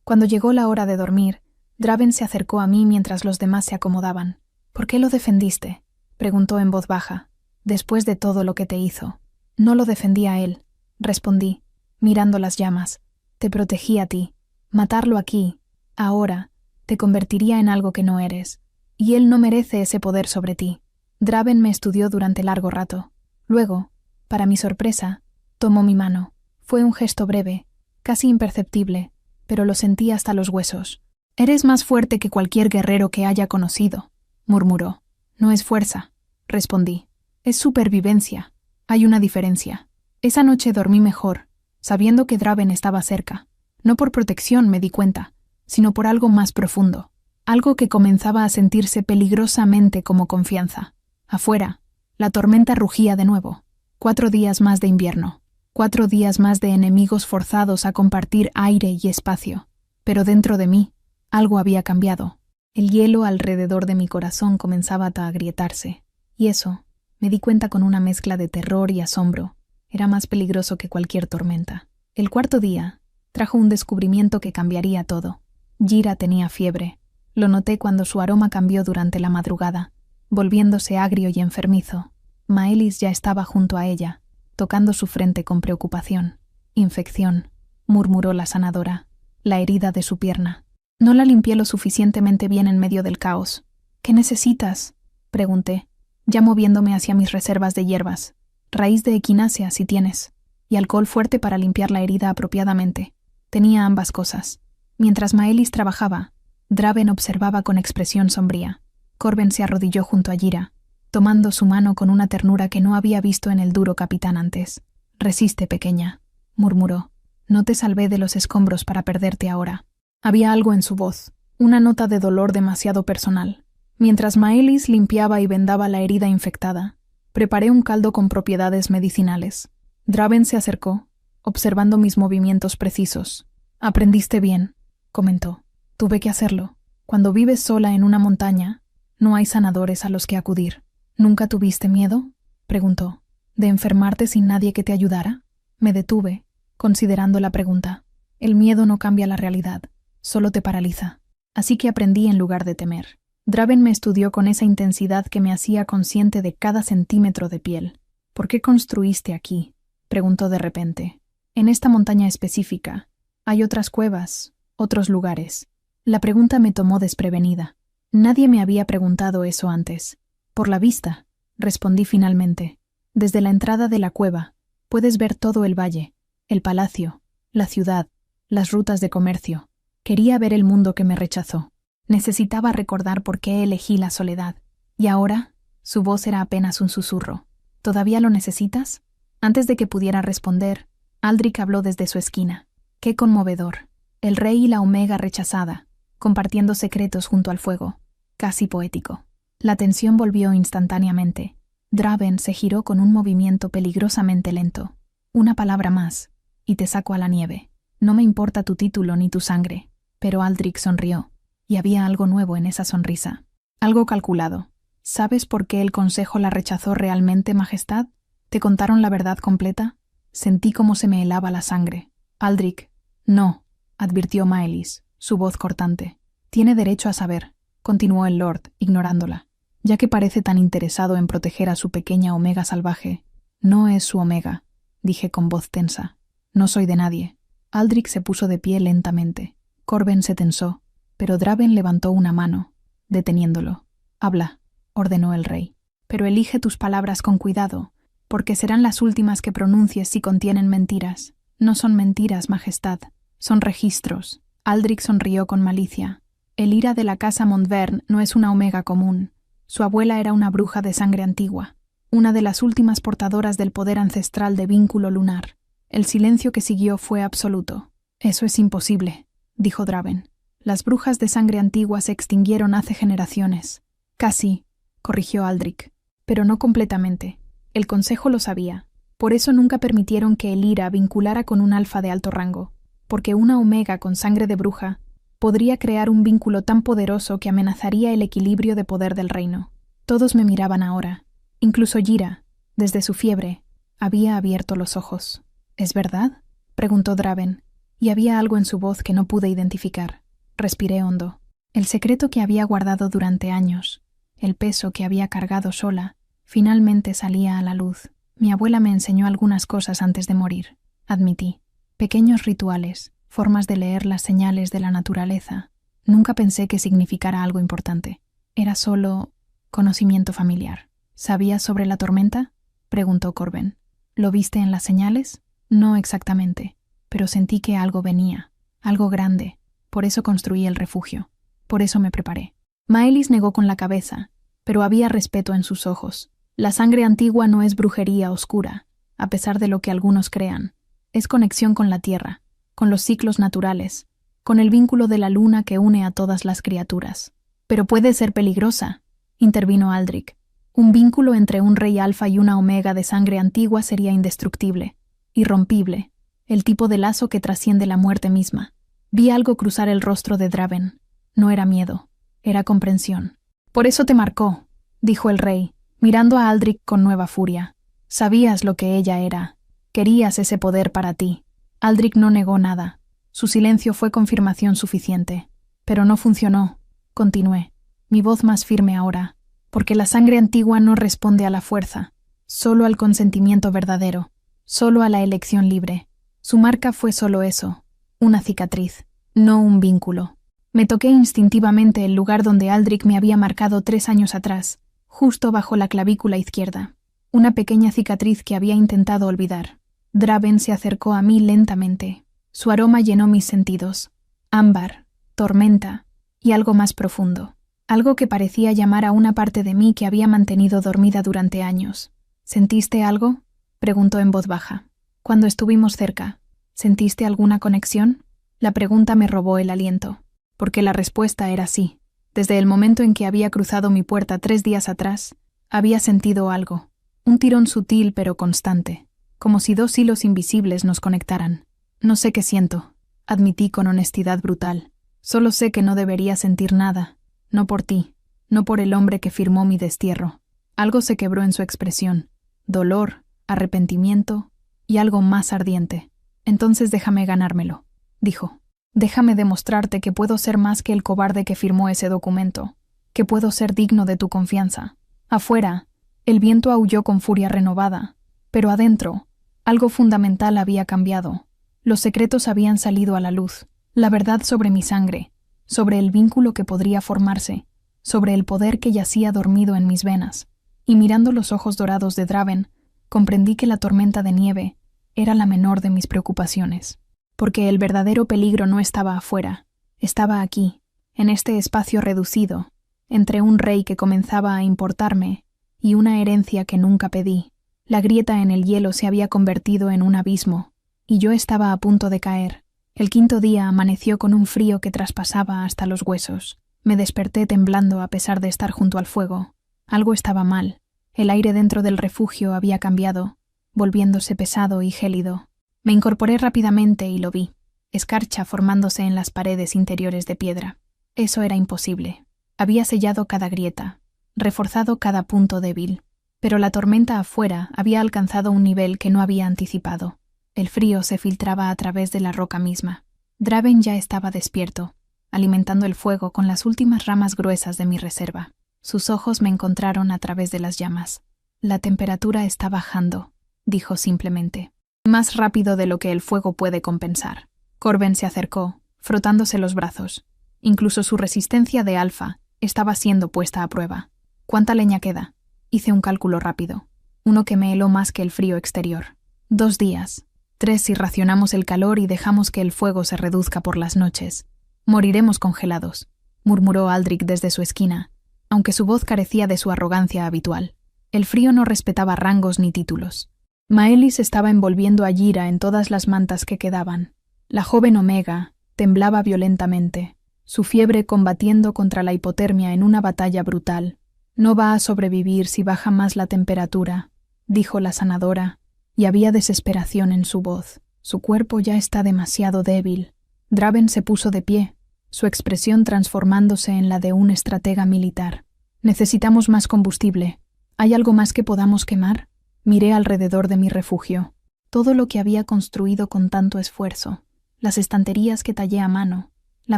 Cuando llegó la hora de dormir, Draven se acercó a mí mientras los demás se acomodaban. «¿Por qué lo defendiste?», preguntó en voz baja. «Después de todo lo que te hizo». «No lo defendí a él», respondí, mirando las llamas. «Te protegí a ti. Matarlo aquí, ahora, te convertiría en algo que no eres. Y él no merece ese poder sobre ti». Draven me estudió durante largo rato. Luego, para mi sorpresa, tomó mi mano. Fue un gesto breve, casi imperceptible, pero lo sentí hasta los huesos. «Eres más fuerte que cualquier guerrero que haya conocido», murmuró. «No es fuerza», respondí. «Es supervivencia. Hay una diferencia». Esa noche dormí mejor, sabiendo que Draven estaba cerca. No por protección me di cuenta, sino por algo más profundo. Algo que comenzaba a sentirse peligrosamente como confianza. Afuera, la tormenta rugía de nuevo. 4 días más de invierno. 4 días más de enemigos forzados a compartir aire y espacio. Pero dentro de mí, algo había cambiado. El hielo alrededor de mi corazón comenzaba a agrietarse. Y eso, me di cuenta con una mezcla de terror y asombro. Era más peligroso que cualquier tormenta. El 4.º día trajo un descubrimiento que cambiaría todo. Jira tenía fiebre. Lo noté cuando su aroma cambió durante la madrugada, volviéndose agrio y enfermizo. Maelis ya estaba junto a ella, tocando su frente con preocupación. «Infección», murmuró la sanadora. «La herida de su pierna». No la limpié lo suficientemente bien en medio del caos. «¿Qué necesitas?», pregunté, ya moviéndome hacia mis reservas de hierbas. «Raíz de equinácea, si tienes, y alcohol fuerte para limpiar la herida apropiadamente». Tenía ambas cosas. Mientras Maelis trabajaba, Draven observaba con expresión sombría. Corben se arrodilló junto a Jira, tomando su mano con una ternura que no había visto en el duro capitán antes. «Resiste, pequeña», murmuró. «No te salvé de los escombros para perderte ahora». Había algo en su voz, una nota de dolor demasiado personal. Mientras Maelis limpiaba y vendaba la herida infectada, preparé un caldo con propiedades medicinales. Draven se acercó, observando mis movimientos precisos. «Aprendiste bien», comentó. «Tuve que hacerlo. Cuando vives sola en una montaña, no hay sanadores a los que acudir». «¿Nunca tuviste miedo?», preguntó. «¿De enfermarte sin nadie que te ayudara?». Me detuve, considerando la pregunta. El miedo no cambia la realidad, solo te paraliza. Así que aprendí en lugar de temer. Draven me estudió con esa intensidad que me hacía consciente de cada centímetro de piel. «¿Por qué construiste aquí?», preguntó de repente. «En esta montaña específica. Hay otras cuevas, otros lugares». La pregunta me tomó desprevenida. Nadie me había preguntado eso antes. «Por la vista», respondí finalmente. «Desde la entrada de la cueva, puedes ver todo el valle, el palacio, la ciudad, las rutas de comercio. Quería ver el mundo que me rechazó. Necesitaba recordar por qué elegí la soledad. Y ahora, su voz era apenas un susurro. ¿Todavía lo necesitas? Antes de que pudiera responder, Aldrich habló desde su esquina. ¡Qué conmovedor! El rey y la Omega rechazada, compartiendo secretos junto al fuego. Casi poético. La tensión volvió instantáneamente. Draven se giró con un movimiento peligrosamente lento. Una palabra más, y te saco a la nieve. No me importa tu título ni tu sangre. Pero Aldrich sonrió, y había algo nuevo en esa sonrisa. Algo calculado. ¿Sabes por qué el consejo la rechazó realmente, Majestad? ¿Te contaron la verdad completa? Sentí cómo se me helaba la sangre. Aldrich, no, advirtió Maelis, su voz cortante. Tiene derecho a saber, continuó el Lord, ignorándola. Ya que parece tan interesado en proteger a su pequeña Omega salvaje. No es su Omega, dije con voz tensa. No soy de nadie. Aldrich se puso de pie lentamente. Corben se tensó, pero Draven levantó una mano, deteniéndolo. Habla, ordenó el rey. Pero elige tus palabras con cuidado, porque serán las últimas que pronuncies si contienen mentiras. No son mentiras, Majestad, son registros. Aldrich sonrió con malicia. El Ira de la casa Montvern no es una Omega común. Su abuela era una bruja de sangre antigua, una de las últimas portadoras del poder ancestral de vínculo lunar. El silencio que siguió fue absoluto. Eso es imposible, dijo Draven. Las brujas de sangre antigua se extinguieron hace generaciones. Casi, corrigió Aldrich, pero no completamente. El consejo lo sabía. Por eso nunca permitieron que el Ira vinculara con un alfa de alto rango, porque una Omega con sangre de bruja podría crear un vínculo tan poderoso que amenazaría el equilibrio de poder del reino. Todos me miraban ahora. Incluso Gira, desde su fiebre, había abierto los ojos. ¿Es verdad?, preguntó Draven, y había algo en su voz que no pude identificar. Respiré hondo. El secreto que había guardado durante años, el peso que había cargado sola, finalmente salía a la luz. Mi abuela me enseñó algunas cosas antes de morir, admití. Pequeños rituales, formas de leer las señales de la naturaleza. Nunca pensé que significara algo importante. Era solo conocimiento familiar. ¿Sabías sobre la tormenta?, preguntó Corben. ¿Lo viste en las señales? No exactamente, pero sentí que algo venía, algo grande. Por eso construí el refugio. Por eso me preparé. Maelis negó con la cabeza, pero había respeto en sus ojos. La sangre antigua no es brujería oscura, a pesar de lo que algunos crean. Es conexión con la tierra, con los ciclos naturales, con el vínculo de la luna que une a todas las criaturas. Pero puede ser peligrosa, intervino Aldrich. Un vínculo entre un rey alfa y una Omega de sangre antigua sería indestructible, irrompible, el tipo de lazo que trasciende la muerte misma. Vi algo cruzar el rostro de Draven. No era miedo, era comprensión. Por eso te marcó, dijo el rey, mirando a Aldrich con nueva furia. Sabías lo que ella era. Querías ese poder para ti. Aldrich no negó nada. Su silencio fue confirmación suficiente. Pero no funcionó. Continué, mi voz más firme ahora, porque la sangre antigua no responde a la fuerza, solo al consentimiento verdadero, solo a la elección libre. Su marca fue solo eso, una cicatriz, no un vínculo. Me toqué instintivamente el lugar donde Aldrich me había marcado 3 años atrás, justo bajo la clavícula izquierda, una pequeña cicatriz que había intentado olvidar. Draven se acercó a mí lentamente. Su aroma llenó mis sentidos. Ámbar, tormenta y algo más profundo. Algo que parecía llamar a una parte de mí que había mantenido dormida durante años. ¿Sentiste algo?, preguntó en voz baja. Cuando estuvimos cerca, ¿sentiste alguna conexión? La pregunta me robó el aliento, porque la respuesta era sí. Desde el momento en que había cruzado mi puerta 3 días atrás, había sentido algo. Un tirón sutil pero constante, como si 2 hilos invisibles nos conectaran. No sé qué siento, admití con honestidad brutal. Solo sé que no debería sentir nada. No por ti, no por el hombre que firmó mi destierro. Algo se quebró en su expresión. Dolor, arrepentimiento y algo más ardiente. Entonces déjame ganármelo, dijo. Déjame demostrarte que puedo ser más que el cobarde que firmó ese documento, que puedo ser digno de tu confianza. Afuera, el viento aulló con furia renovada, pero adentro, algo fundamental había cambiado. Los secretos habían salido a la luz, la verdad sobre mi sangre, sobre el vínculo que podría formarse, sobre el poder que yacía dormido en mis venas, y mirando los ojos dorados de Draven, comprendí que la tormenta de nieve era la menor de mis preocupaciones. porque el verdadero peligro no estaba afuera, estaba aquí, en este espacio reducido, entre un rey que comenzaba a importarme y una herencia que nunca pedí. La grieta en el hielo se había convertido en un abismo, y yo estaba a punto de caer. El quinto día amaneció con un frío que traspasaba hasta los huesos. Me desperté temblando a pesar de estar junto al fuego. Algo estaba mal. El aire dentro del refugio había cambiado, volviéndose pesado y gélido. Me incorporé rápidamente y lo vi. Escarcha formándose en las paredes interiores de piedra. Eso era imposible. Había sellado cada grieta, reforzado cada punto débil. Pero la tormenta afuera había alcanzado un nivel que no había anticipado. El frío se filtraba a través de la roca misma. Draven ya estaba despierto, alimentando el fuego con las últimas ramas gruesas de mi reserva. Sus ojos me encontraron a través de las llamas. La temperatura está bajando, dijo simplemente. Más rápido de lo que el fuego puede compensar. Corben se acercó, frotándose los brazos. Incluso su resistencia de alfa estaba siendo puesta a prueba. ¿Cuánta leña queda? Hice un cálculo rápido, uno que me heló más que el frío exterior. 2 días, 3 si racionamos el calor y dejamos que el fuego se reduzca por las noches. Moriremos congelados, murmuró Aldrich desde su esquina, aunque su voz carecía de su arrogancia habitual. El frío no respetaba rangos ni títulos. Maelis estaba envolviendo a Jira en todas las mantas que quedaban. La joven Omega temblaba violentamente, su fiebre combatiendo contra la hipotermia en una batalla brutal. «No va a sobrevivir si baja más la temperatura», dijo la sanadora, y había desesperación en su voz. Su cuerpo ya está demasiado débil. Draven se puso de pie, su expresión transformándose en la de un estratega militar. «Necesitamos más combustible. ¿Hay algo más que podamos quemar?» Miré alrededor de mi refugio. Todo lo que había construido con tanto esfuerzo. Las estanterías que tallé a mano, la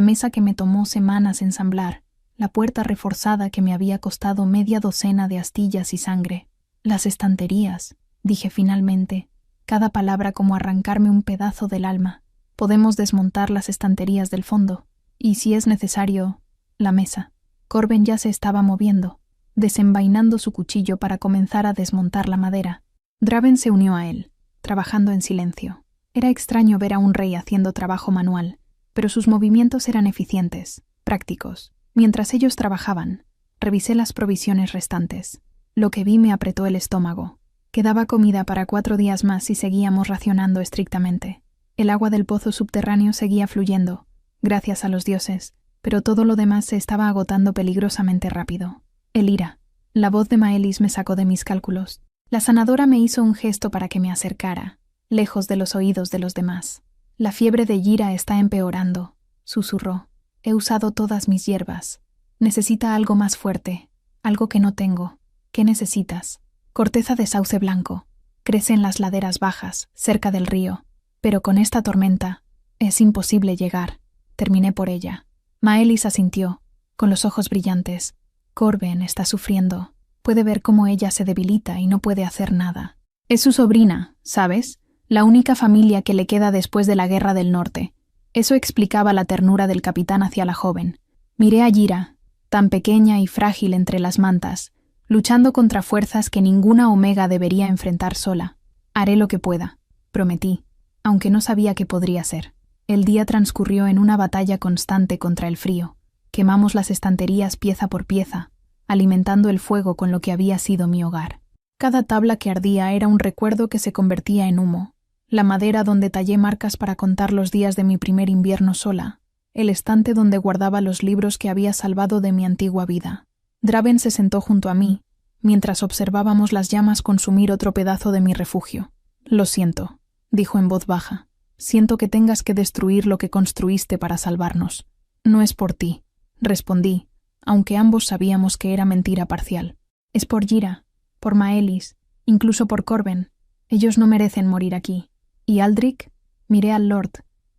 mesa que me tomó semanas ensamblar, la puerta reforzada que me había costado media docena de astillas y sangre. Las estanterías, dije finalmente, cada palabra como arrancarme un pedazo del alma. Podemos desmontar las estanterías del fondo, y si es necesario, la mesa. Corben ya se estaba moviendo, desenvainando su cuchillo para comenzar a desmontar la madera. Draven se unió a él, trabajando en silencio. Era extraño ver a un rey haciendo trabajo manual, pero sus movimientos eran eficientes, prácticos. Mientras ellos trabajaban, revisé las provisiones restantes. Lo que vi me apretó el estómago. Quedaba comida para 4 días más si seguíamos racionando estrictamente. El agua del pozo subterráneo seguía fluyendo, gracias a los dioses, pero todo lo demás se estaba agotando peligrosamente rápido. Elira. La voz de Maelis me sacó de mis cálculos. La sanadora me hizo un gesto para que me acercara, lejos de los oídos de los demás. La fiebre de Jira está empeorando, susurró. He usado todas mis hierbas. Necesita algo más fuerte, algo que no tengo. ¿Qué necesitas? Corteza de sauce blanco. Crece en las laderas bajas, cerca del río. Pero con esta tormenta, es imposible llegar. Terminé por ella. Maelis asintió, con los ojos brillantes. Corben está sufriendo. Puede ver cómo ella se debilita y no puede hacer nada. Es su sobrina, ¿sabes? La única familia que le queda después de la Guerra del Norte. Eso explicaba la ternura del capitán hacia la joven. Miré a Jira, tan pequeña y frágil entre las mantas, luchando contra fuerzas que ninguna Omega debería enfrentar sola. Haré lo que pueda, prometí, aunque no sabía qué podría ser. El día transcurrió en una batalla constante contra el frío. Quemamos las estanterías pieza por pieza, alimentando el fuego con lo que había sido mi hogar. Cada tabla que ardía era un recuerdo que se convertía en humo. La madera donde tallé marcas para contar los días de mi primer invierno sola. El estante donde guardaba los libros que había salvado de mi antigua vida. Draven se sentó junto a mí, mientras observábamos las llamas consumir otro pedazo de mi refugio. «Lo siento», dijo en voz baja. «Siento que tengas que destruir lo que construiste para salvarnos». «No es por ti», respondí, aunque ambos sabíamos que era mentira parcial. «Es por Jira, por Maelis, incluso por Corben. Ellos no merecen morir aquí». ¿Y Aldrich? Miré al Lord,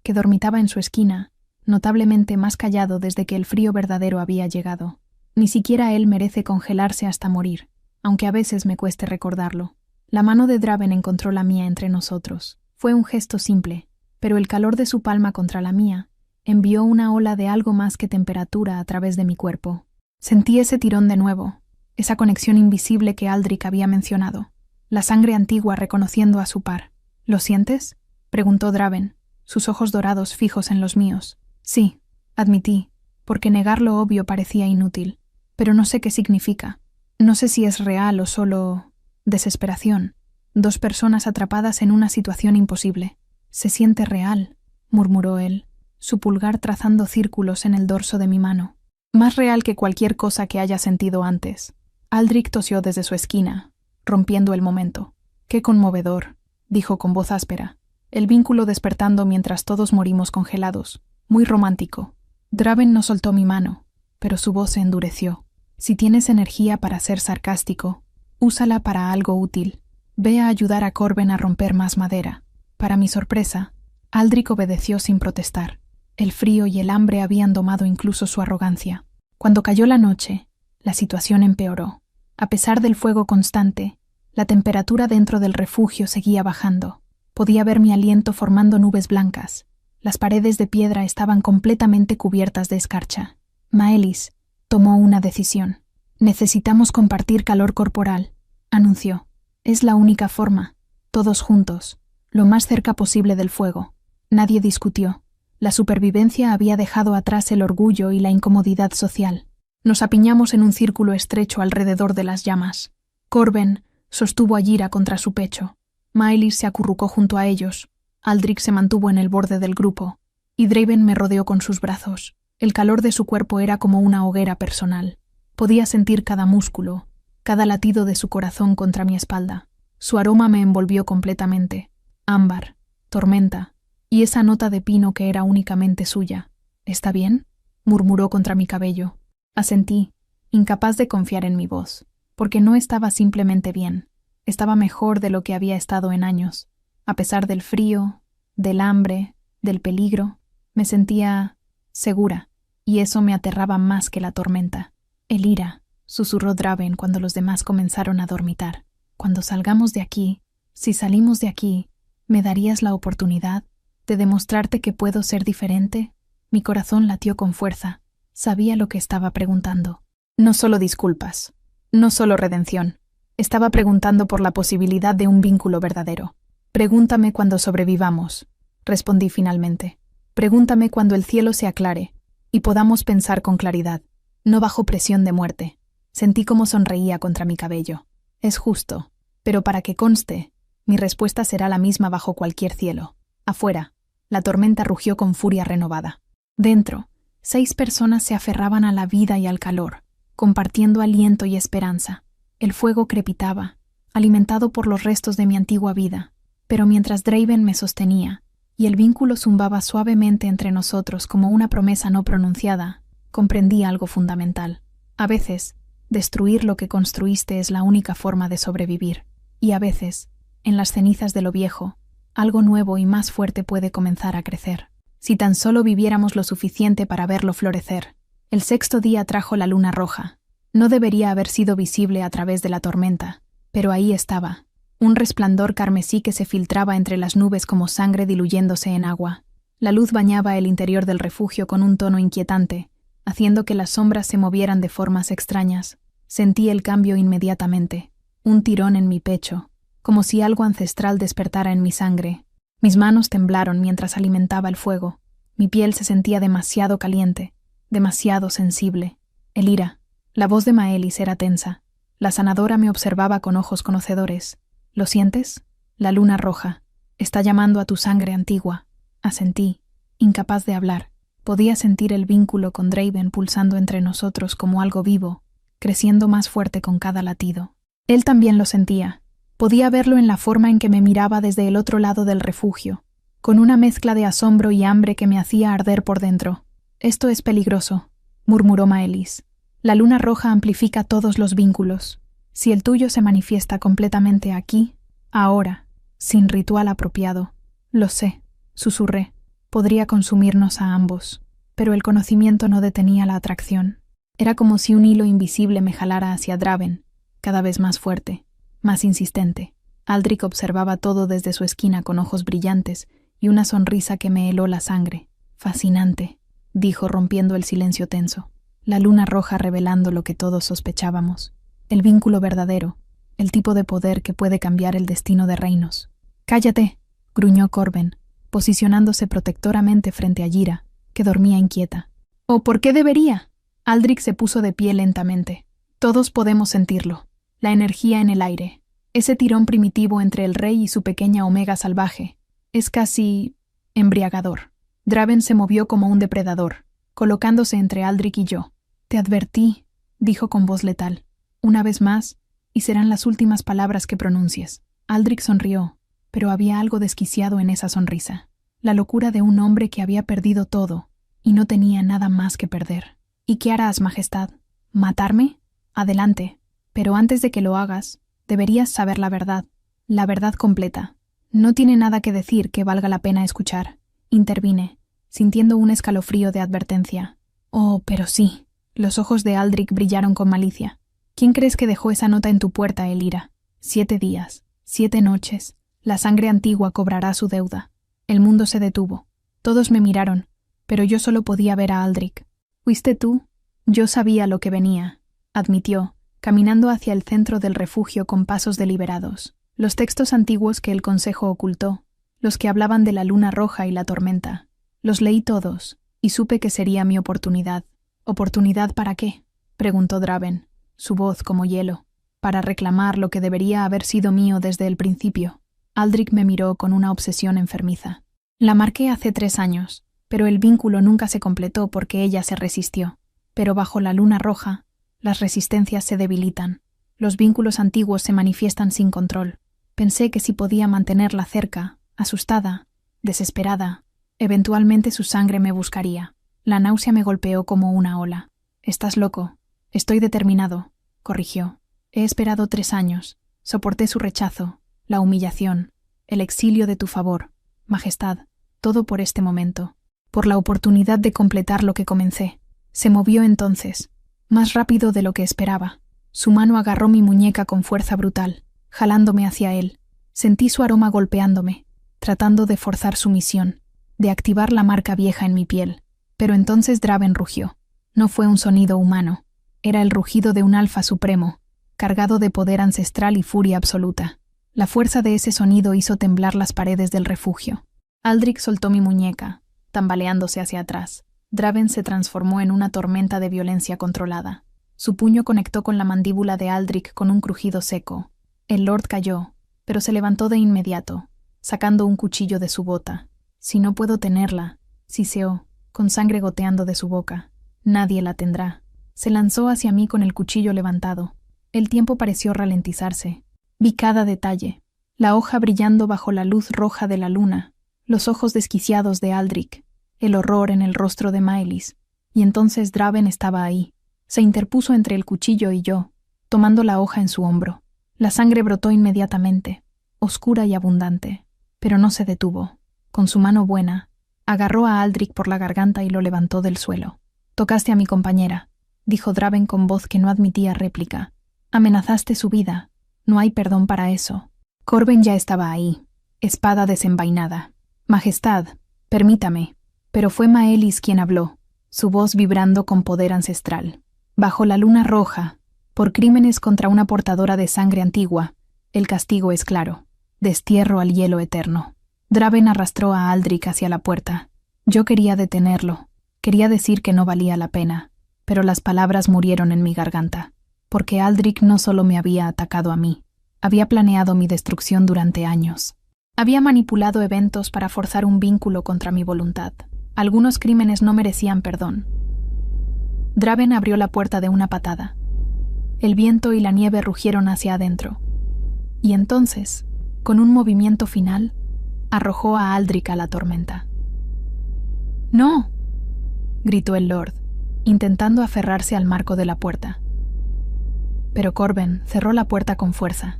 que dormitaba en su esquina, notablemente más callado desde que el frío verdadero había llegado. Ni siquiera él merece congelarse hasta morir, aunque a veces me cueste recordarlo. La mano de Draven encontró la mía entre nosotros. Fue un gesto simple, pero el calor de su palma contra la mía envió una ola de algo más que temperatura a través de mi cuerpo. Sentí ese tirón de nuevo, esa conexión invisible que Aldrich había mencionado, la sangre antigua reconociendo a su par. «¿Lo sientes?», preguntó Draven. sus ojos dorados fijos en los míos. Sí, admití, porque negar lo obvio parecía inútil. Pero no sé qué significa. No sé si es real o solo desesperación. 2 personas atrapadas en una situación imposible. Se siente real, murmuró él, su pulgar trazando círculos en el dorso de mi mano. Más real que cualquier cosa que haya sentido antes. Aldrich tosió desde su esquina, rompiendo el momento. Qué conmovedor, dijo con voz áspera. El vínculo despertando mientras todos morimos congelados. Muy romántico. Draven no soltó mi mano, pero su voz se endureció. Si tienes energía para ser sarcástico, úsala para algo útil. Ve a ayudar a Corben a romper más madera. Para mi sorpresa, Aldrich obedeció sin protestar. El frío y el hambre habían domado incluso su arrogancia. Cuando cayó la noche, la situación empeoró. A pesar del fuego constante, la temperatura dentro del refugio seguía bajando. Podía ver mi aliento formando nubes blancas. Las paredes de piedra estaban completamente cubiertas de escarcha. Maelis tomó una decisión. Necesitamos compartir calor corporal, anunció. Es la única forma. Todos juntos, lo más cerca posible del fuego. Nadie discutió. La supervivencia había dejado atrás el orgullo y la incomodidad social. Nos apiñamos en un círculo estrecho alrededor de las llamas. Corben sostuvo a Gira contra su pecho. Maelis se acurrucó junto a ellos. Aldrich se mantuvo en el borde del grupo, y Draven me rodeó con sus brazos. El calor de su cuerpo era como una hoguera personal. Podía sentir cada músculo, cada latido de su corazón contra mi espalda. Su aroma me envolvió completamente. Ámbar, tormenta, y esa nota de pino que era únicamente suya. ¿Está bien?, murmuró contra mi cabello. Asentí, incapaz de confiar en mi voz, porque no estaba simplemente bien. Estaba mejor de lo que había estado en años. A pesar del frío, del hambre, del peligro, me sentía segura, y eso me aterraba más que la tormenta. Elira, susurró Draven cuando los demás comenzaron a dormitar. Cuando salgamos de aquí, si salimos de aquí, ¿me darías la oportunidad de demostrarte que puedo ser diferente? Mi corazón latió con fuerza. Sabía lo que estaba preguntando. No solo disculpas, no solo redención. Estaba preguntando por la posibilidad de un vínculo verdadero. Pregúntame cuando sobrevivamos, respondí finalmente. Pregúntame cuando el cielo se aclare y podamos pensar con claridad, no bajo presión de muerte. Sentí cómo sonreía contra mi cabello. Es justo, pero para que conste, mi respuesta será la misma bajo cualquier cielo. Afuera, la tormenta rugió con furia renovada. Dentro, 6 personas se aferraban a la vida y al calor, compartiendo aliento y esperanza. El fuego crepitaba, alimentado por los restos de mi antigua vida. Pero mientras Draven me sostenía, y el vínculo zumbaba suavemente entre nosotros como una promesa no pronunciada, comprendí algo fundamental. A veces, destruir lo que construiste es la única forma de sobrevivir. Y a veces, en las cenizas de lo viejo, algo nuevo y más fuerte puede comenzar a crecer. Si tan solo viviéramos lo suficiente para verlo florecer. El 6º día trajo la luna roja. No debería haber sido visible a través de la tormenta, pero ahí estaba. Un resplandor carmesí que se filtraba entre las nubes como sangre diluyéndose en agua. La luz bañaba el interior del refugio con un tono inquietante, haciendo que las sombras se movieran de formas extrañas. Sentí el cambio inmediatamente, un tirón en mi pecho, como si algo ancestral despertara en mi sangre. Mis manos temblaron mientras alimentaba el fuego. Mi piel se sentía demasiado caliente, demasiado sensible. Elira, la voz de Maelis era tensa. La sanadora me observaba con ojos conocedores. ¿Lo sientes? La luna roja está llamando a tu sangre antigua. Asentí, incapaz de hablar. Podía sentir el vínculo con Draven pulsando entre nosotros como algo vivo, creciendo más fuerte con cada latido. Él también lo sentía. Podía verlo en la forma en que me miraba desde el otro lado del refugio, con una mezcla de asombro y hambre que me hacía arder por dentro. Esto es peligroso, murmuró Maelis. La luna roja amplifica todos los vínculos. Si el tuyo se manifiesta completamente aquí, ahora, sin ritual apropiado, lo sé, susurré, podría consumirnos a ambos, pero el conocimiento no detenía la atracción. Era como si un hilo invisible me jalara hacia Draven, cada vez más fuerte, más insistente. Aldrich observaba todo desde su esquina con ojos brillantes y una sonrisa que me heló la sangre. Fascinante, dijo rompiendo el silencio tenso. La luna roja revelando lo que todos sospechábamos. El vínculo verdadero, el tipo de poder que puede cambiar el destino de reinos. «Cállate», gruñó Corben, posicionándose protectoramente frente a Gira, que dormía inquieta. «¿O por qué debería?» Aldrich se puso de pie lentamente. Todos podemos sentirlo. La energía en el aire. Ese tirón primitivo entre el rey y su pequeña omega salvaje. Es casi embriagador. Draven se movió como un depredador, colocándose entre Aldrich y yo. «Te advertí», dijo con voz letal. «Una vez más, y serán las últimas palabras que pronuncies». Aldrich sonrió, pero había algo desquiciado en esa sonrisa. La locura de un hombre que había perdido todo y no tenía nada más que perder. «¿Y qué harás, Majestad? ¿Matarme? Adelante. Pero antes de que lo hagas, deberías saber la verdad completa. No tiene nada que decir que valga la pena escuchar», intervine, sintiendo un escalofrío de advertencia. «Oh, pero sí». Los ojos de Aldrich brillaron con malicia. «¿Quién crees que dejó esa nota en tu puerta, Elira? 7 días, 7 noches. La sangre antigua cobrará su deuda». El mundo se detuvo. Todos me miraron, pero yo solo podía ver a Aldrich. «¿Fuiste tú?» «Yo sabía lo que venía», admitió, caminando hacia el centro del refugio con pasos deliberados. Los textos antiguos que el consejo ocultó, los que hablaban de la luna roja y la tormenta, los leí todos, y supe que sería mi oportunidad. «¿Oportunidad para qué?», preguntó Draven, su voz como hielo. «Para reclamar lo que debería haber sido mío desde el principio». Aldrich me miró con una obsesión enfermiza. «La marqué hace 3 años, pero el vínculo nunca se completó porque ella se resistió. Pero bajo la luna roja, las resistencias se debilitan. Los vínculos antiguos se manifiestan sin control. Pensé que si podía mantenerla cerca, asustada, desesperada, eventualmente su sangre me buscaría. La náusea me golpeó como una ola. «Estás loco». «Estoy determinado», corrigió. «He esperado 3 años. Soporté su rechazo, la humillación, el exilio de tu favor. Majestad, todo por este momento. Por la oportunidad de completar lo que comencé». Se movió entonces, más rápido de lo que esperaba. Su mano agarró mi muñeca con fuerza brutal, jalándome hacia él. Sentí su aroma golpeándome, tratando de forzar su misión, de activar la marca vieja en mi piel. Pero entonces Draven rugió. No fue un sonido humano. Era el rugido de un alfa supremo, cargado de poder ancestral y furia absoluta. La fuerza de ese sonido hizo temblar las paredes del refugio. Aldrich soltó mi muñeca, tambaleándose hacia atrás. Draven se transformó en una tormenta de violencia controlada. Su puño conectó con la mandíbula de Aldrich con un crujido seco. El Lord cayó, pero se levantó de inmediato, sacando un cuchillo de su bota. «Si no puedo tenerla», siseó, con sangre goteando de su boca. «Nadie la tendrá». Se lanzó hacia mí con el cuchillo levantado. El tiempo pareció ralentizarse. Vi cada detalle. La hoja brillando bajo la luz roja de la luna, los ojos desquiciados de Aldrich, el horror en el rostro de Maelis. Y entonces Draven estaba ahí. Se interpuso entre el cuchillo y yo, tomando la hoja en su hombro. La sangre brotó inmediatamente, oscura y abundante, pero no se detuvo. Con su mano buena, agarró a Aldrich por la garganta y lo levantó del suelo. «Tocaste a mi compañera», dijo Draven con voz que no admitía réplica. «Amenazaste su vida. No hay perdón para eso». Corben ya estaba ahí, espada desenvainada. «Majestad, permítame». Pero fue Maelis quien habló, su voz vibrando con poder ancestral. «Bajo la luna roja, por crímenes contra una portadora de sangre antigua, el castigo es claro: destierro al hielo eterno». Draven arrastró a Aldrich hacia la puerta. Yo quería detenerlo, quería decir que no valía la pena, pero las palabras murieron en mi garganta, porque Aldrich no solo me había atacado a mí, había planeado mi destrucción durante años. Había manipulado eventos para forzar un vínculo contra mi voluntad. Algunos crímenes no merecían perdón. Draven abrió la puerta de una patada. El viento y la nieve rugieron hacia adentro. Y entonces, con un movimiento final, arrojó a Aldrich a la tormenta. «¡No!», gritó el Lord, intentando aferrarse al marco de la puerta. Pero Corben cerró la puerta con fuerza.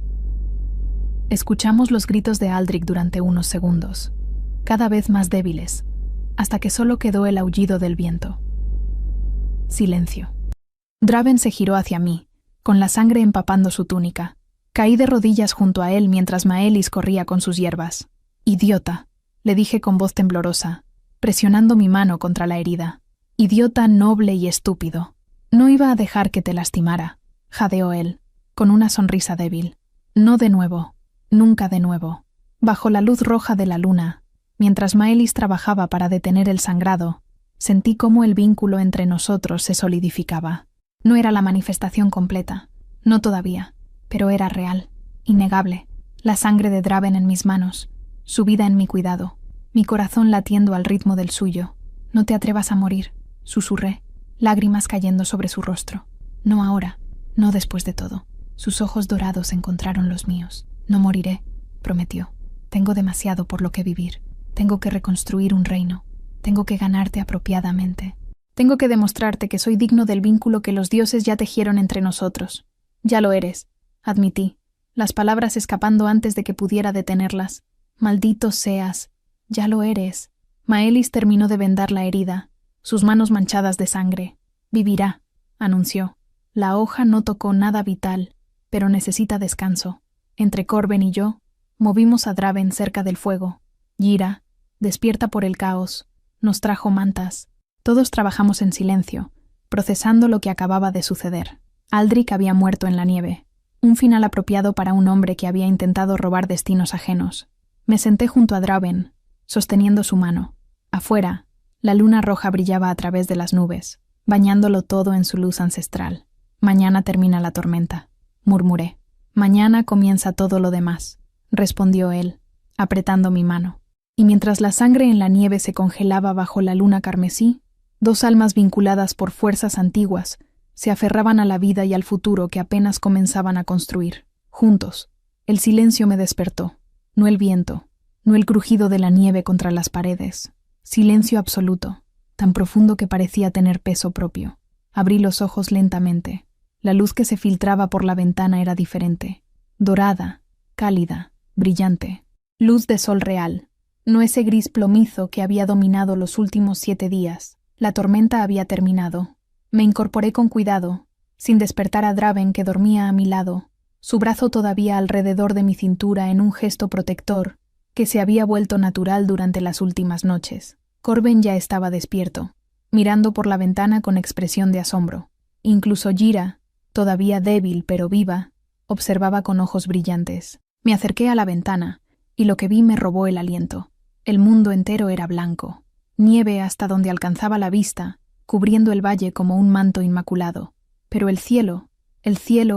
Escuchamos los gritos de Aldrich durante unos segundos, cada vez más débiles, hasta que solo quedó el aullido del viento. Silencio. Draven se giró hacia mí, con la sangre empapando su túnica. Caí de rodillas junto a él mientras Maelis corría con sus hierbas. «Idiota», le dije con voz temblorosa, presionando mi mano contra la herida. «Idiota noble y estúpido. No iba a dejar que te lastimara», jadeó él, con una sonrisa débil. «No de nuevo, nunca de nuevo». Bajo la luz roja de la luna, Mientras Maelis trabajaba para detener el sangrado, sentí cómo el vínculo entre nosotros se solidificaba. No era la manifestación completa, no todavía, pero era real, innegable. La sangre de Draven en mis manos, su vida en mi cuidado, mi corazón latiendo al ritmo del suyo. No te atrevas a morir, susurré, lágrimas cayendo sobre su rostro. No ahora, no después de todo. Sus ojos dorados encontraron los míos. No moriré, prometió. Tengo demasiado por lo que vivir. Tengo que reconstruir un reino. Tengo que ganarte apropiadamente. Tengo que demostrarte que soy digno del vínculo que los dioses ya tejieron entre nosotros. Ya lo eres, admití, las palabras escapando antes de que pudiera detenerlas. Maldito seas. Ya lo eres. Maelis terminó de vendar la herida, sus manos manchadas de sangre. Vivirá, anunció. La hoja no tocó nada vital, pero necesita descanso. Entre Corben y yo, movimos a Draven cerca del fuego. Gira, despierta por el caos, nos trajo mantas. Todos trabajamos en silencio, procesando lo que acababa de suceder. Aldrich había muerto en la nieve, un final apropiado para un hombre que había intentado robar destinos ajenos. Me senté junto a Draven, sosteniendo su mano. Afuera, la luna roja brillaba a través de las nubes, bañándolo todo en su luz ancestral. Mañana termina la tormenta, murmuré. Mañana comienza todo lo demás, respondió él, apretando mi mano. Y mientras la sangre en la nieve se congelaba bajo la luna carmesí, dos almas vinculadas por fuerzas antiguas se aferraban a la vida y al futuro que apenas comenzaban a construir. Juntos, el silencio me despertó, no el viento, no el crujido de la nieve contra las paredes. Silencio absoluto, tan profundo que parecía tener peso propio. Abrí los ojos lentamente. La luz que se filtraba por la ventana era diferente. Dorada, cálida, brillante. Luz de sol real. No ese gris plomizo que había dominado los últimos 7 días. La tormenta había terminado. Me incorporé con cuidado, sin despertar a Draven que dormía a mi lado, su brazo todavía alrededor de mi cintura en un gesto protector que se había vuelto natural durante las últimas noches. Corben ya estaba despierto, mirando por la ventana con expresión de asombro. Incluso Gira, todavía débil pero viva, observaba con ojos brillantes. Me acerqué a la ventana, y lo que vi me robó el aliento. El mundo entero era blanco, nieve hasta donde alcanzaba la vista, cubriendo el valle como un manto inmaculado. Pero el cielo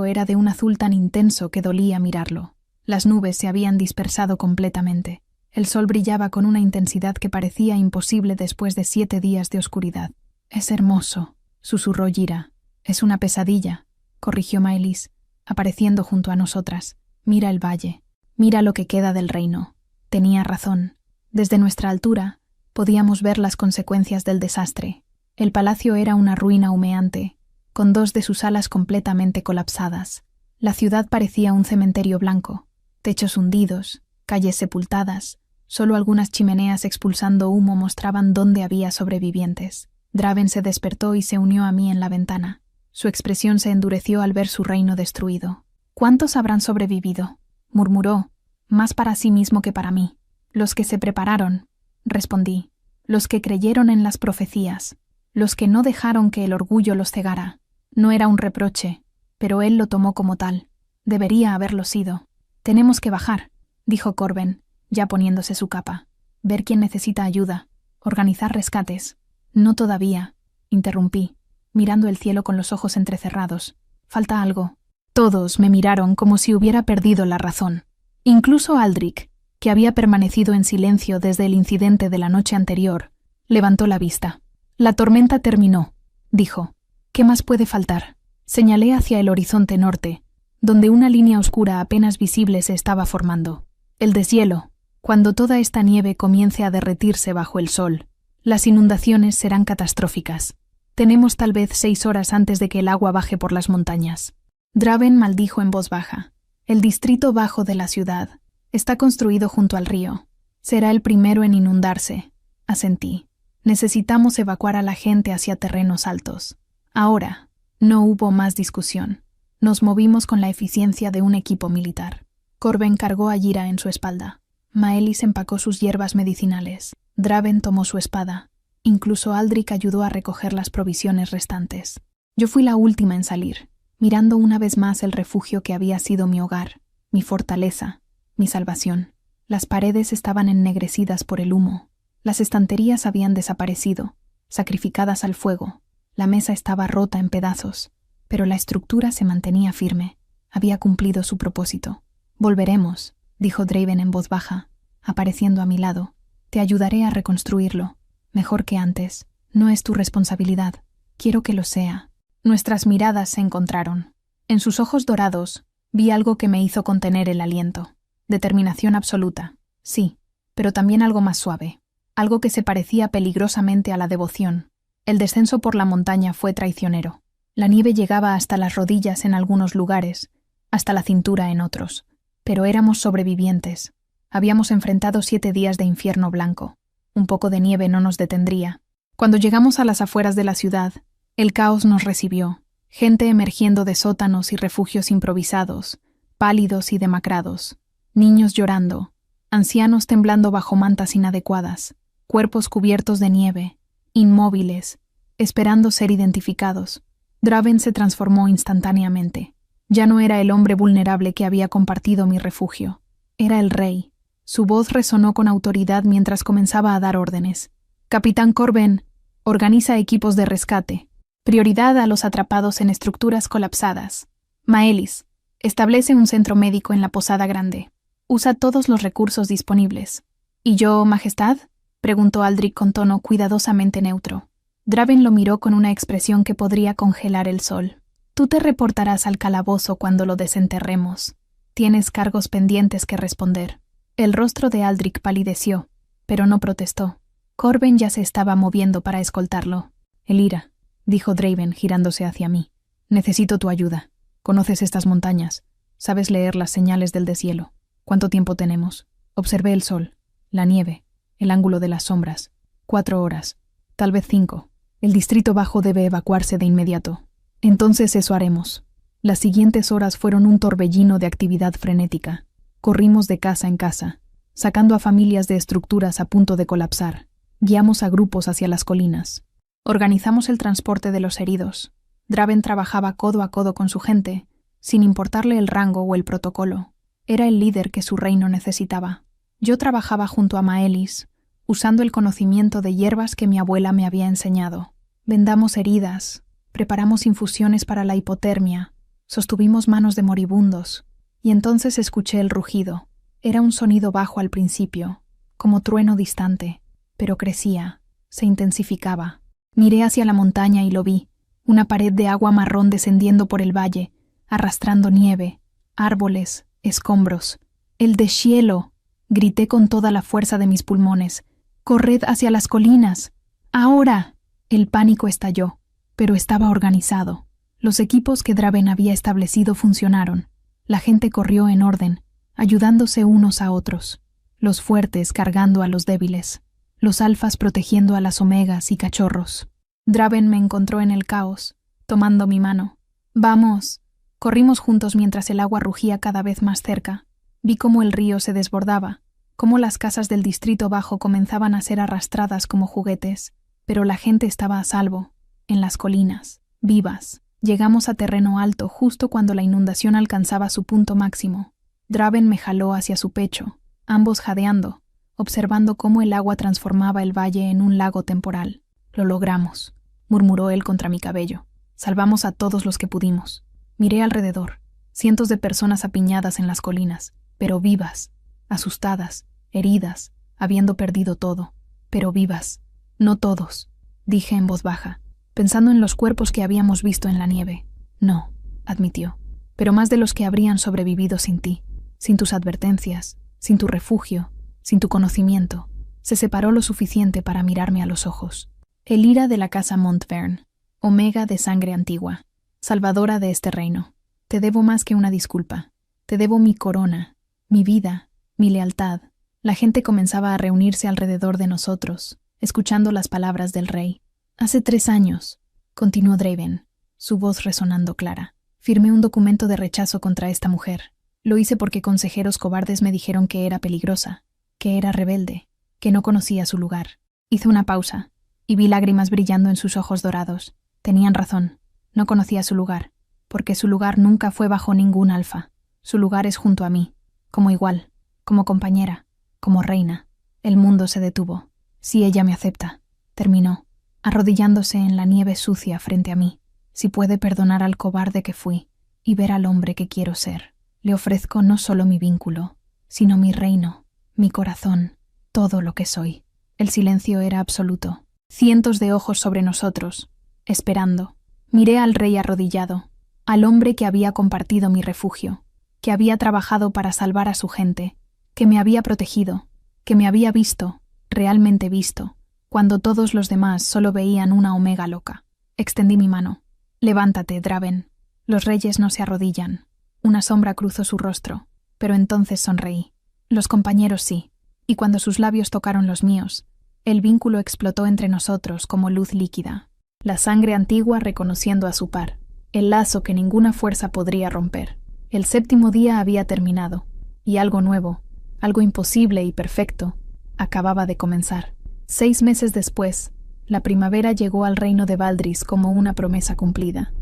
era de un azul tan intenso que dolía mirarlo. Las nubes se habían dispersado completamente. El sol brillaba con una intensidad que parecía imposible después de 7 días de oscuridad. «Es hermoso», susurró Gira. «Es una pesadilla», corrigió Maelis, apareciendo junto a nosotras. «Mira el valle. Mira lo que queda del reino». Tenía razón. Desde nuestra altura podíamos ver las consecuencias del desastre. El palacio era una ruina humeante, con 2 de sus alas completamente colapsadas. La ciudad parecía un cementerio blanco. Techos hundidos, calles sepultadas, solo algunas chimeneas expulsando humo mostraban dónde había sobrevivientes. Draven se despertó y se unió a mí en la ventana. Su expresión se endureció al ver su reino destruido. «¿Cuántos habrán sobrevivido?», murmuró, más para sí mismo que para mí. «Los que se prepararon», respondí, «los que creyeron en las profecías, los que no dejaron que el orgullo los cegara». No era un reproche, pero él lo tomó como tal. Debería haberlo sido. «Tenemos que bajar», dijo Corben, ya poniéndose su capa. «Ver quién necesita ayuda. Organizar rescates». «No todavía», interrumpí, mirando el cielo con los ojos entrecerrados. «Falta algo». Todos me miraron como si hubiera perdido la razón. Incluso Aldrich, que había permanecido en silencio desde el incidente de la noche anterior, levantó la vista. «La tormenta terminó», dijo. «¿Qué más puede faltar?» Señalé hacia el horizonte norte, donde una línea oscura apenas visible se estaba formando. «El deshielo, cuando toda esta nieve comience a derretirse bajo el sol. Las inundaciones serán catastróficas. Tenemos tal vez 6 horas antes de que el agua baje por las montañas». Draven maldijo en voz baja. «El distrito bajo de la ciudad está construido junto al río. Será el primero en inundarse», asentí. «Necesitamos evacuar a la gente hacia terrenos altos». Ahora, no hubo más discusión. Nos movimos con la eficiencia de un equipo militar. Corben cargó a Gira en su espalda. Maelis empacó sus hierbas medicinales. Draven tomó su espada. Incluso Aldrich ayudó a recoger las provisiones restantes. Yo fui la última en salir, mirando una vez más el refugio que había sido mi hogar, mi fortaleza, mi salvación. Las paredes estaban ennegrecidas por el humo. Las estanterías habían desaparecido, sacrificadas al fuego. La mesa estaba rota en pedazos, pero la estructura se mantenía firme. Había cumplido su propósito. «Volveremos», dijo Draven en voz baja, apareciendo a mi lado. «Te ayudaré a reconstruirlo. Mejor que antes. No es tu responsabilidad. Quiero que lo sea». Nuestras miradas se encontraron. En sus ojos dorados vi algo que me hizo contener el aliento. Determinación absoluta. Sí, pero también algo más suave. Algo que se parecía peligrosamente a la devoción. El descenso por la montaña fue traicionero. La nieve llegaba hasta las rodillas en algunos lugares, hasta la cintura en otros. Pero éramos sobrevivientes. Habíamos enfrentado 7 días de infierno blanco. Un poco de nieve no nos detendría. Cuando llegamos a las afueras de la ciudad, el caos nos recibió. Gente emergiendo de sótanos y refugios improvisados, pálidos y demacrados. Niños llorando, ancianos temblando bajo mantas inadecuadas, cuerpos cubiertos de nieve, inmóviles, esperando ser identificados. Draven se transformó instantáneamente. Ya no era el hombre vulnerable que había compartido mi refugio. Era el rey. Su voz resonó con autoridad mientras comenzaba a dar órdenes. «Capitán Corben, organiza equipos de rescate. Prioridad a los atrapados en estructuras colapsadas. Maelis, establece un centro médico en la Posada Grande. Usa todos los recursos disponibles». «¿Y yo, Majestad?», preguntó Aldrich con tono cuidadosamente neutro. Draven lo miró con una expresión que podría congelar el sol. «Tú te reportarás al calabozo cuando lo desenterremos. Tienes cargos pendientes que responder». El rostro de Aldrich palideció, pero no protestó. Corben ya se estaba moviendo para escoltarlo. «Elira», dijo Draven girándose hacia mí, «necesito tu ayuda. Conoces estas montañas. Sabes leer las señales del deshielo. ¿Cuánto tiempo tenemos?» Observé el sol, la nieve, el ángulo de las sombras. 4 horas, tal vez 5. El distrito bajo debe evacuarse de inmediato. Entonces eso haremos. Las siguientes horas fueron un torbellino de actividad frenética. Corrimos de casa en casa, sacando a familias de estructuras a punto de colapsar. Guiamos a grupos hacia las colinas. Organizamos el transporte de los heridos. Draven trabajaba codo a codo con su gente, sin importarle el rango o el protocolo. Era el líder que su reino necesitaba. Yo trabajaba junto a Maelis, usando el conocimiento de hierbas que mi abuela me había enseñado. Vendamos heridas, preparamos infusiones para la hipotermia, sostuvimos manos de moribundos, y entonces escuché el rugido. Era un sonido bajo al principio, como trueno distante, pero crecía, se intensificaba. Miré hacia la montaña y lo vi, una pared de agua marrón descendiendo por el valle, arrastrando nieve, árboles, escombros. «¡El deshielo!», grité con toda la fuerza de mis pulmones. «¡Corred hacia las colinas! ¡Ahora!». El pánico estalló, pero estaba organizado. Los equipos que Draven había establecido funcionaron. La gente corrió en orden, ayudándose unos a otros. Los fuertes cargando a los débiles. Los alfas protegiendo a las omegas y cachorros. Draven me encontró en el caos, tomando mi mano. «¡Vamos!». Corrimos juntos mientras el agua rugía cada vez más cerca. Vi cómo el río se desbordaba, cómo las casas del distrito bajo comenzaban a ser arrastradas como juguetes, pero la gente estaba a salvo, en las colinas, vivas. Llegamos a terreno alto justo cuando la inundación alcanzaba su punto máximo. Draven me jaló hacia su pecho, ambos jadeando, observando cómo el agua transformaba el valle en un lago temporal. «Lo logramos», murmuró él contra mi cabello. «Salvamos a todos los que pudimos». Miré alrededor, cientos de personas apiñadas en las colinas, pero vivas, asustadas, heridas, habiendo perdido todo, pero vivas. «No todos», dije en voz baja, pensando en los cuerpos que habíamos visto en la nieve. «No», admitió, «pero más de los que habrían sobrevivido sin ti, sin tus advertencias, sin tu refugio, sin tu conocimiento». Se separó lo suficiente para mirarme a los ojos. «Elira de la casa Montvern, omega de sangre antigua, salvadora de este reino. Te debo más que una disculpa. Te debo mi corona, mi vida, mi lealtad». La gente comenzaba a reunirse alrededor de nosotros, escuchando las palabras del rey. «Hace 3 años», continuó Draven, su voz resonando clara, «firmé un documento de rechazo contra esta mujer. Lo hice porque consejeros cobardes me dijeron que era peligrosa, que era rebelde, que no conocía su lugar». Hice una pausa, y vi lágrimas brillando en sus ojos dorados. Tenían razón, no conocía su lugar, porque su lugar nunca fue bajo ningún alfa. Su lugar es junto a mí, como igual, como compañera, como reina. El mundo se detuvo. Si ella me acepta, terminó, arrodillándose en la nieve sucia frente a mí. Si puede perdonar al cobarde que fui y ver al hombre que quiero ser, le ofrezco no solo mi vínculo, sino mi reino, mi corazón, todo lo que soy. El silencio era absoluto. Cientos de ojos sobre nosotros, esperando. Miré al rey arrodillado, al hombre que había compartido mi refugio, que había trabajado para salvar a su gente, que me había protegido, que me había visto, realmente visto, cuando todos los demás solo veían una omega loca. Extendí mi mano. Levántate, Draven. Los reyes no se arrodillan. Una sombra cruzó su rostro, pero entonces sonreí. Los compañeros sí, y cuando sus labios tocaron los míos, el vínculo explotó entre nosotros como luz líquida. La sangre antigua reconociendo a su par, el lazo que ninguna fuerza podría romper. El 7º día había terminado, y algo nuevo, algo imposible y perfecto, acababa de comenzar. 6 meses después, la primavera llegó al reino de Valdris como una promesa cumplida.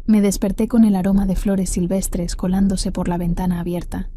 Me desperté con el aroma de flores silvestres colándose por la ventana abierta.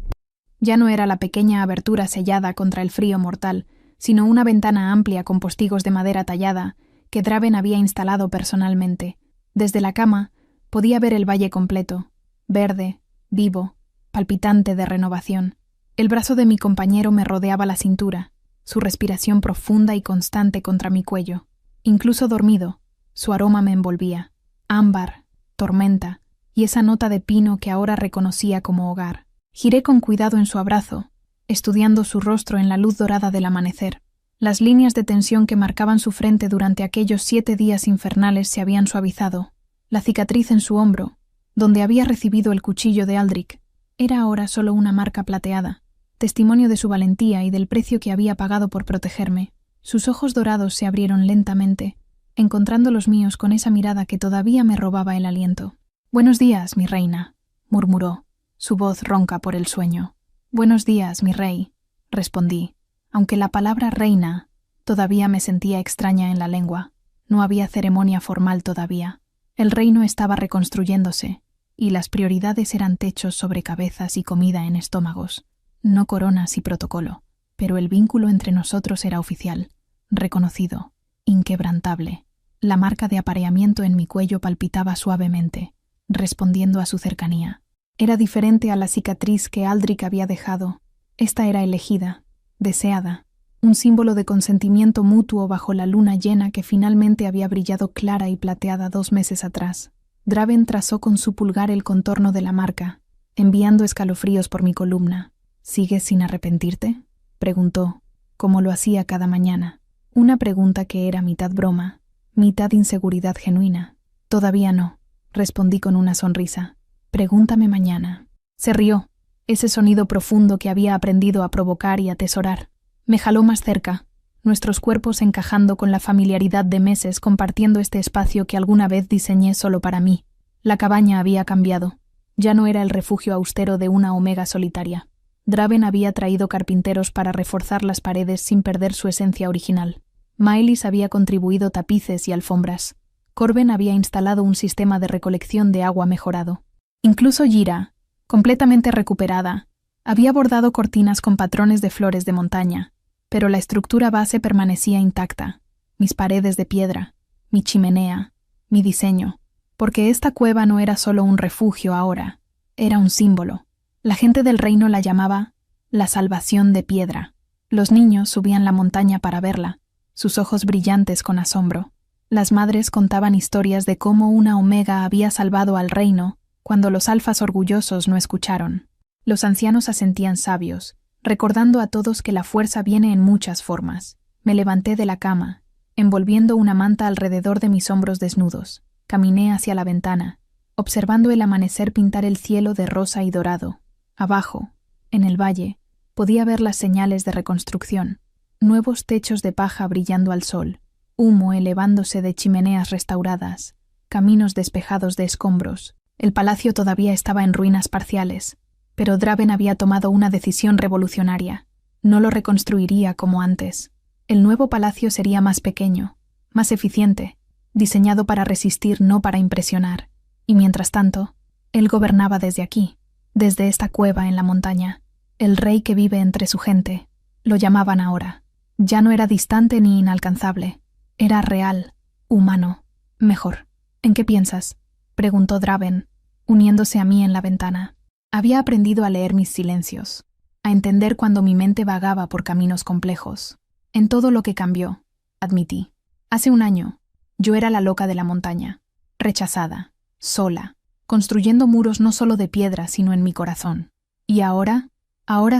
Ya no era la pequeña abertura sellada contra el frío mortal, sino una ventana amplia con postigos de madera tallada que Draven había instalado personalmente. Desde la cama podía ver el valle completo, verde, vivo, palpitante de renovación. El brazo de mi compañero me rodeaba la cintura, su respiración profunda y constante contra mi cuello. Incluso dormido, su aroma me envolvía. Ámbar, tormenta y esa nota de pino que ahora reconocía como hogar. Giré con cuidado en su abrazo, estudiando su rostro en la luz dorada del amanecer. Las líneas de tensión que marcaban su frente durante aquellos 7 días infernales se habían suavizado. La cicatriz en su hombro, donde había recibido el cuchillo de Aldrich, era ahora solo una marca plateada, testimonio de su valentía y del precio que había pagado por protegerme. Sus ojos dorados se abrieron lentamente, encontrando los míos con esa mirada que todavía me robaba el aliento. «Buenos días, mi reina», murmuró, su voz ronca por el sueño. «Buenos días, mi rey», respondí, aunque la palabra reina todavía me sentía extraña en la lengua. No había ceremonia formal todavía. El reino estaba reconstruyéndose, y las prioridades eran techos sobre cabezas y comida en estómagos, no coronas y protocolo, pero el vínculo entre nosotros era oficial, reconocido, inquebrantable. La marca de apareamiento en mi cuello palpitaba suavemente, respondiendo a su cercanía. Era diferente a la cicatriz que Aldrich había dejado. Esta era elegida, deseada, un símbolo de consentimiento mutuo bajo la luna llena que finalmente había brillado clara y plateada 2 meses atrás. Draven trazó con su pulgar el contorno de la marca, enviando escalofríos por mi columna. «¿Sigues sin arrepentirte?», preguntó, como lo hacía cada mañana. Una pregunta que era mitad broma, mitad inseguridad genuina. «Todavía no», respondí con una sonrisa. «Pregúntame mañana». Se rió, ese sonido profundo que había aprendido a provocar y atesorar. Me jaló más cerca, nuestros cuerpos encajando con la familiaridad de meses compartiendo este espacio que alguna vez diseñé solo para mí. La cabaña había cambiado. Ya no era el refugio austero de una omega solitaria. Draven había traído carpinteros para reforzar las paredes sin perder su esencia original. Maelis había contribuido tapices y alfombras. Corben había instalado un sistema de recolección de agua mejorado. Incluso Gira, completamente recuperada, había bordado cortinas con patrones de flores de montaña, pero la estructura base permanecía intacta, mis paredes de piedra, mi chimenea, mi diseño, porque esta cueva no era solo un refugio ahora, era un símbolo. La gente del reino la llamaba la salvación de piedra. Los niños subían la montaña para verla, sus ojos brillantes con asombro. Las madres contaban historias de cómo una omega había salvado al reino cuando los alfas orgullosos no escucharon. Los ancianos asentían sabios, recordando a todos que la fuerza viene en muchas formas. Me levanté de la cama, envolviendo una manta alrededor de mis hombros desnudos. Caminé hacia la ventana, observando el amanecer pintar el cielo de rosa y dorado. Abajo, en el valle, podía ver las señales de reconstrucción. Nuevos techos de paja brillando al sol, humo elevándose de chimeneas restauradas, caminos despejados de escombros. El palacio todavía estaba en ruinas parciales, pero Draven había tomado una decisión revolucionaria. No lo reconstruiría como antes. El nuevo palacio sería más pequeño, más eficiente, diseñado para resistir, no para impresionar. Y mientras tanto, él gobernaba desde aquí, desde esta cueva en la montaña, el rey que vive entre su gente, Lo llamaban ahora. Ya no era distante ni inalcanzable. Era real, humano, mejor. ¿En qué piensas?, preguntó Draven, uniéndose a mí en la ventana. Había aprendido a leer mis silencios, a entender cuando mi mente vagaba por caminos complejos. En todo lo que cambió, admití. Hace un año, yo era la loca de la montaña, rechazada, sola, construyendo muros no solo de piedra sino en mi corazón. Y ahora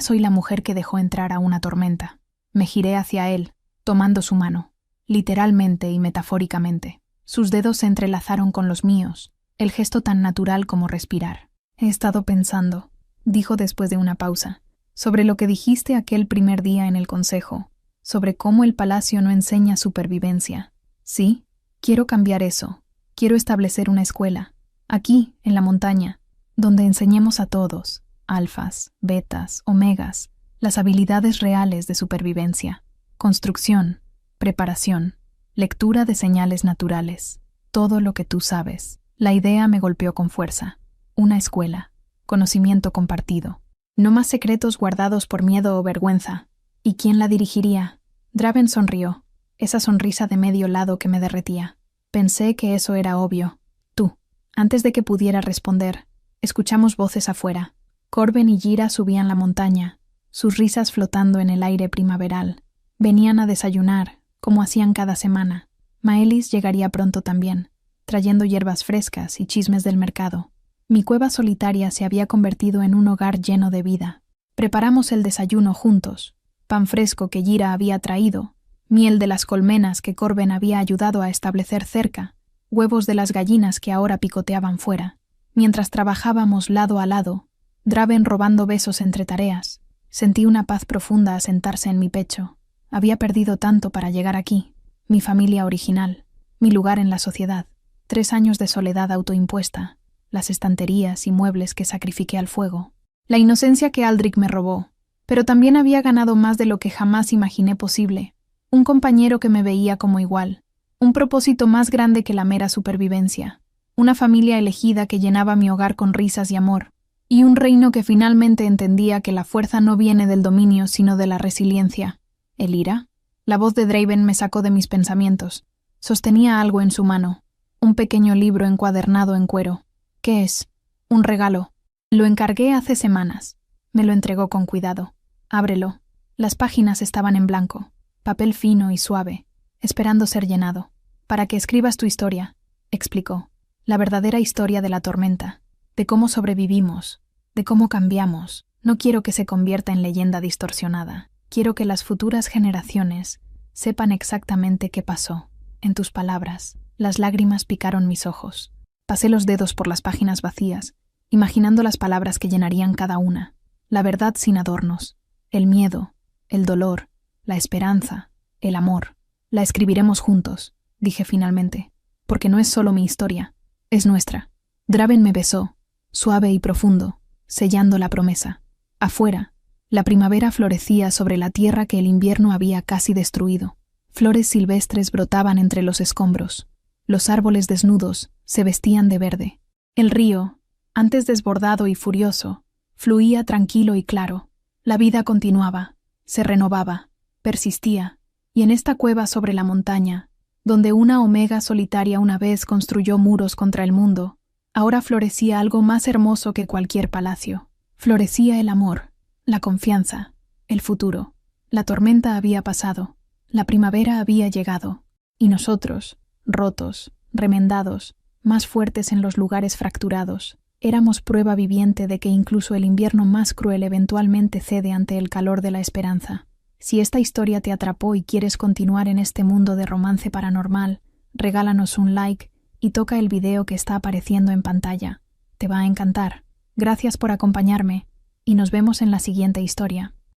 soy la mujer que dejó entrar a una tormenta. Me giré hacia él, tomando su mano, literalmente y metafóricamente. Sus dedos se entrelazaron con los míos, el gesto tan natural como respirar. He estado pensando, dijo después de una pausa, sobre lo que dijiste aquel primer día en el consejo, sobre cómo el palacio no enseña supervivencia. Sí, quiero cambiar eso. Quiero establecer una escuela, aquí, en la montaña, donde enseñemos a todos, alfas, betas, omegas, las habilidades reales de supervivencia, construcción, preparación, lectura de señales naturales, todo lo que tú sabes. La idea me golpeó con fuerza. Una escuela, conocimiento compartido. No más secretos guardados por miedo o vergüenza. ¿Y quién la dirigiría? Draven sonrió, esa sonrisa de medio lado que me derretía. Pensé que eso era obvio. Tú. Antes de que pudiera responder, escuchamos voces afuera. Corben y Gira subían la montaña, sus risas flotando en el aire primaveral. Venían a desayunar, como hacían cada semana. Maelis llegaría pronto también, trayendo hierbas frescas y chismes del mercado. Mi cueva solitaria se había convertido en un hogar lleno de vida. Preparamos el desayuno juntos, pan fresco que Gira había traído, miel de las colmenas que Corben había ayudado a establecer cerca, huevos de las gallinas que ahora picoteaban fuera. Mientras trabajábamos lado a lado, Draven robando besos entre tareas, sentí una paz profunda asentarse en mi pecho. Había perdido tanto para llegar aquí, mi familia original, mi lugar en la sociedad, 3 años de soledad autoimpuesta, las estanterías y muebles que sacrifiqué al fuego, la inocencia que Aldrich me robó, pero también había ganado más de lo que jamás imaginé posible, un compañero que me veía como igual, un propósito más grande que la mera supervivencia, una familia elegida que llenaba mi hogar con risas y amor, y un reino que finalmente entendía que la fuerza no viene del dominio sino de la resiliencia. ¿Elira? La voz de Draven me sacó de mis pensamientos. Sostenía algo en su mano, un pequeño libro encuadernado en cuero. ¿Qué es? Un regalo. Lo encargué hace semanas. Me lo entregó con cuidado. Ábrelo. Las páginas estaban en blanco, papel fino y suave, esperando ser llenado. Para que escribas tu historia, explicó. La verdadera historia de la tormenta, de cómo sobrevivimos, de cómo cambiamos. No quiero que se convierta en leyenda distorsionada. Quiero que las futuras generaciones sepan exactamente qué pasó. En tus palabras, las lágrimas picaron mis ojos. Pasé los dedos por las páginas vacías, imaginando las palabras que llenarían cada una. La verdad sin adornos, el miedo, el dolor, la esperanza, el amor. La escribiremos juntos, dije finalmente, porque no es solo mi historia, es nuestra. Draven me besó, suave y profundo, sellando la promesa. Afuera, la primavera florecía sobre la tierra que el invierno había casi destruido. Flores silvestres brotaban entre los escombros. Los árboles desnudos se vestían de verde. El río, antes desbordado y furioso, fluía tranquilo y claro. La vida continuaba, se renovaba, persistía, y en esta cueva sobre la montaña, donde una omega solitaria una vez construyó muros contra el mundo, ahora florecía algo más hermoso que cualquier palacio. Florecía el amor, la confianza, el futuro. La tormenta había pasado, la primavera había llegado, y nosotros, rotos, remendados, más fuertes en los lugares fracturados, éramos prueba viviente de que incluso el invierno más cruel eventualmente cede ante el calor de la esperanza. Si esta historia te atrapó y quieres continuar en este mundo de romance paranormal, regálanos un like y toca el video que está apareciendo en pantalla. Te va a encantar. Gracias por acompañarme y nos vemos en la siguiente historia.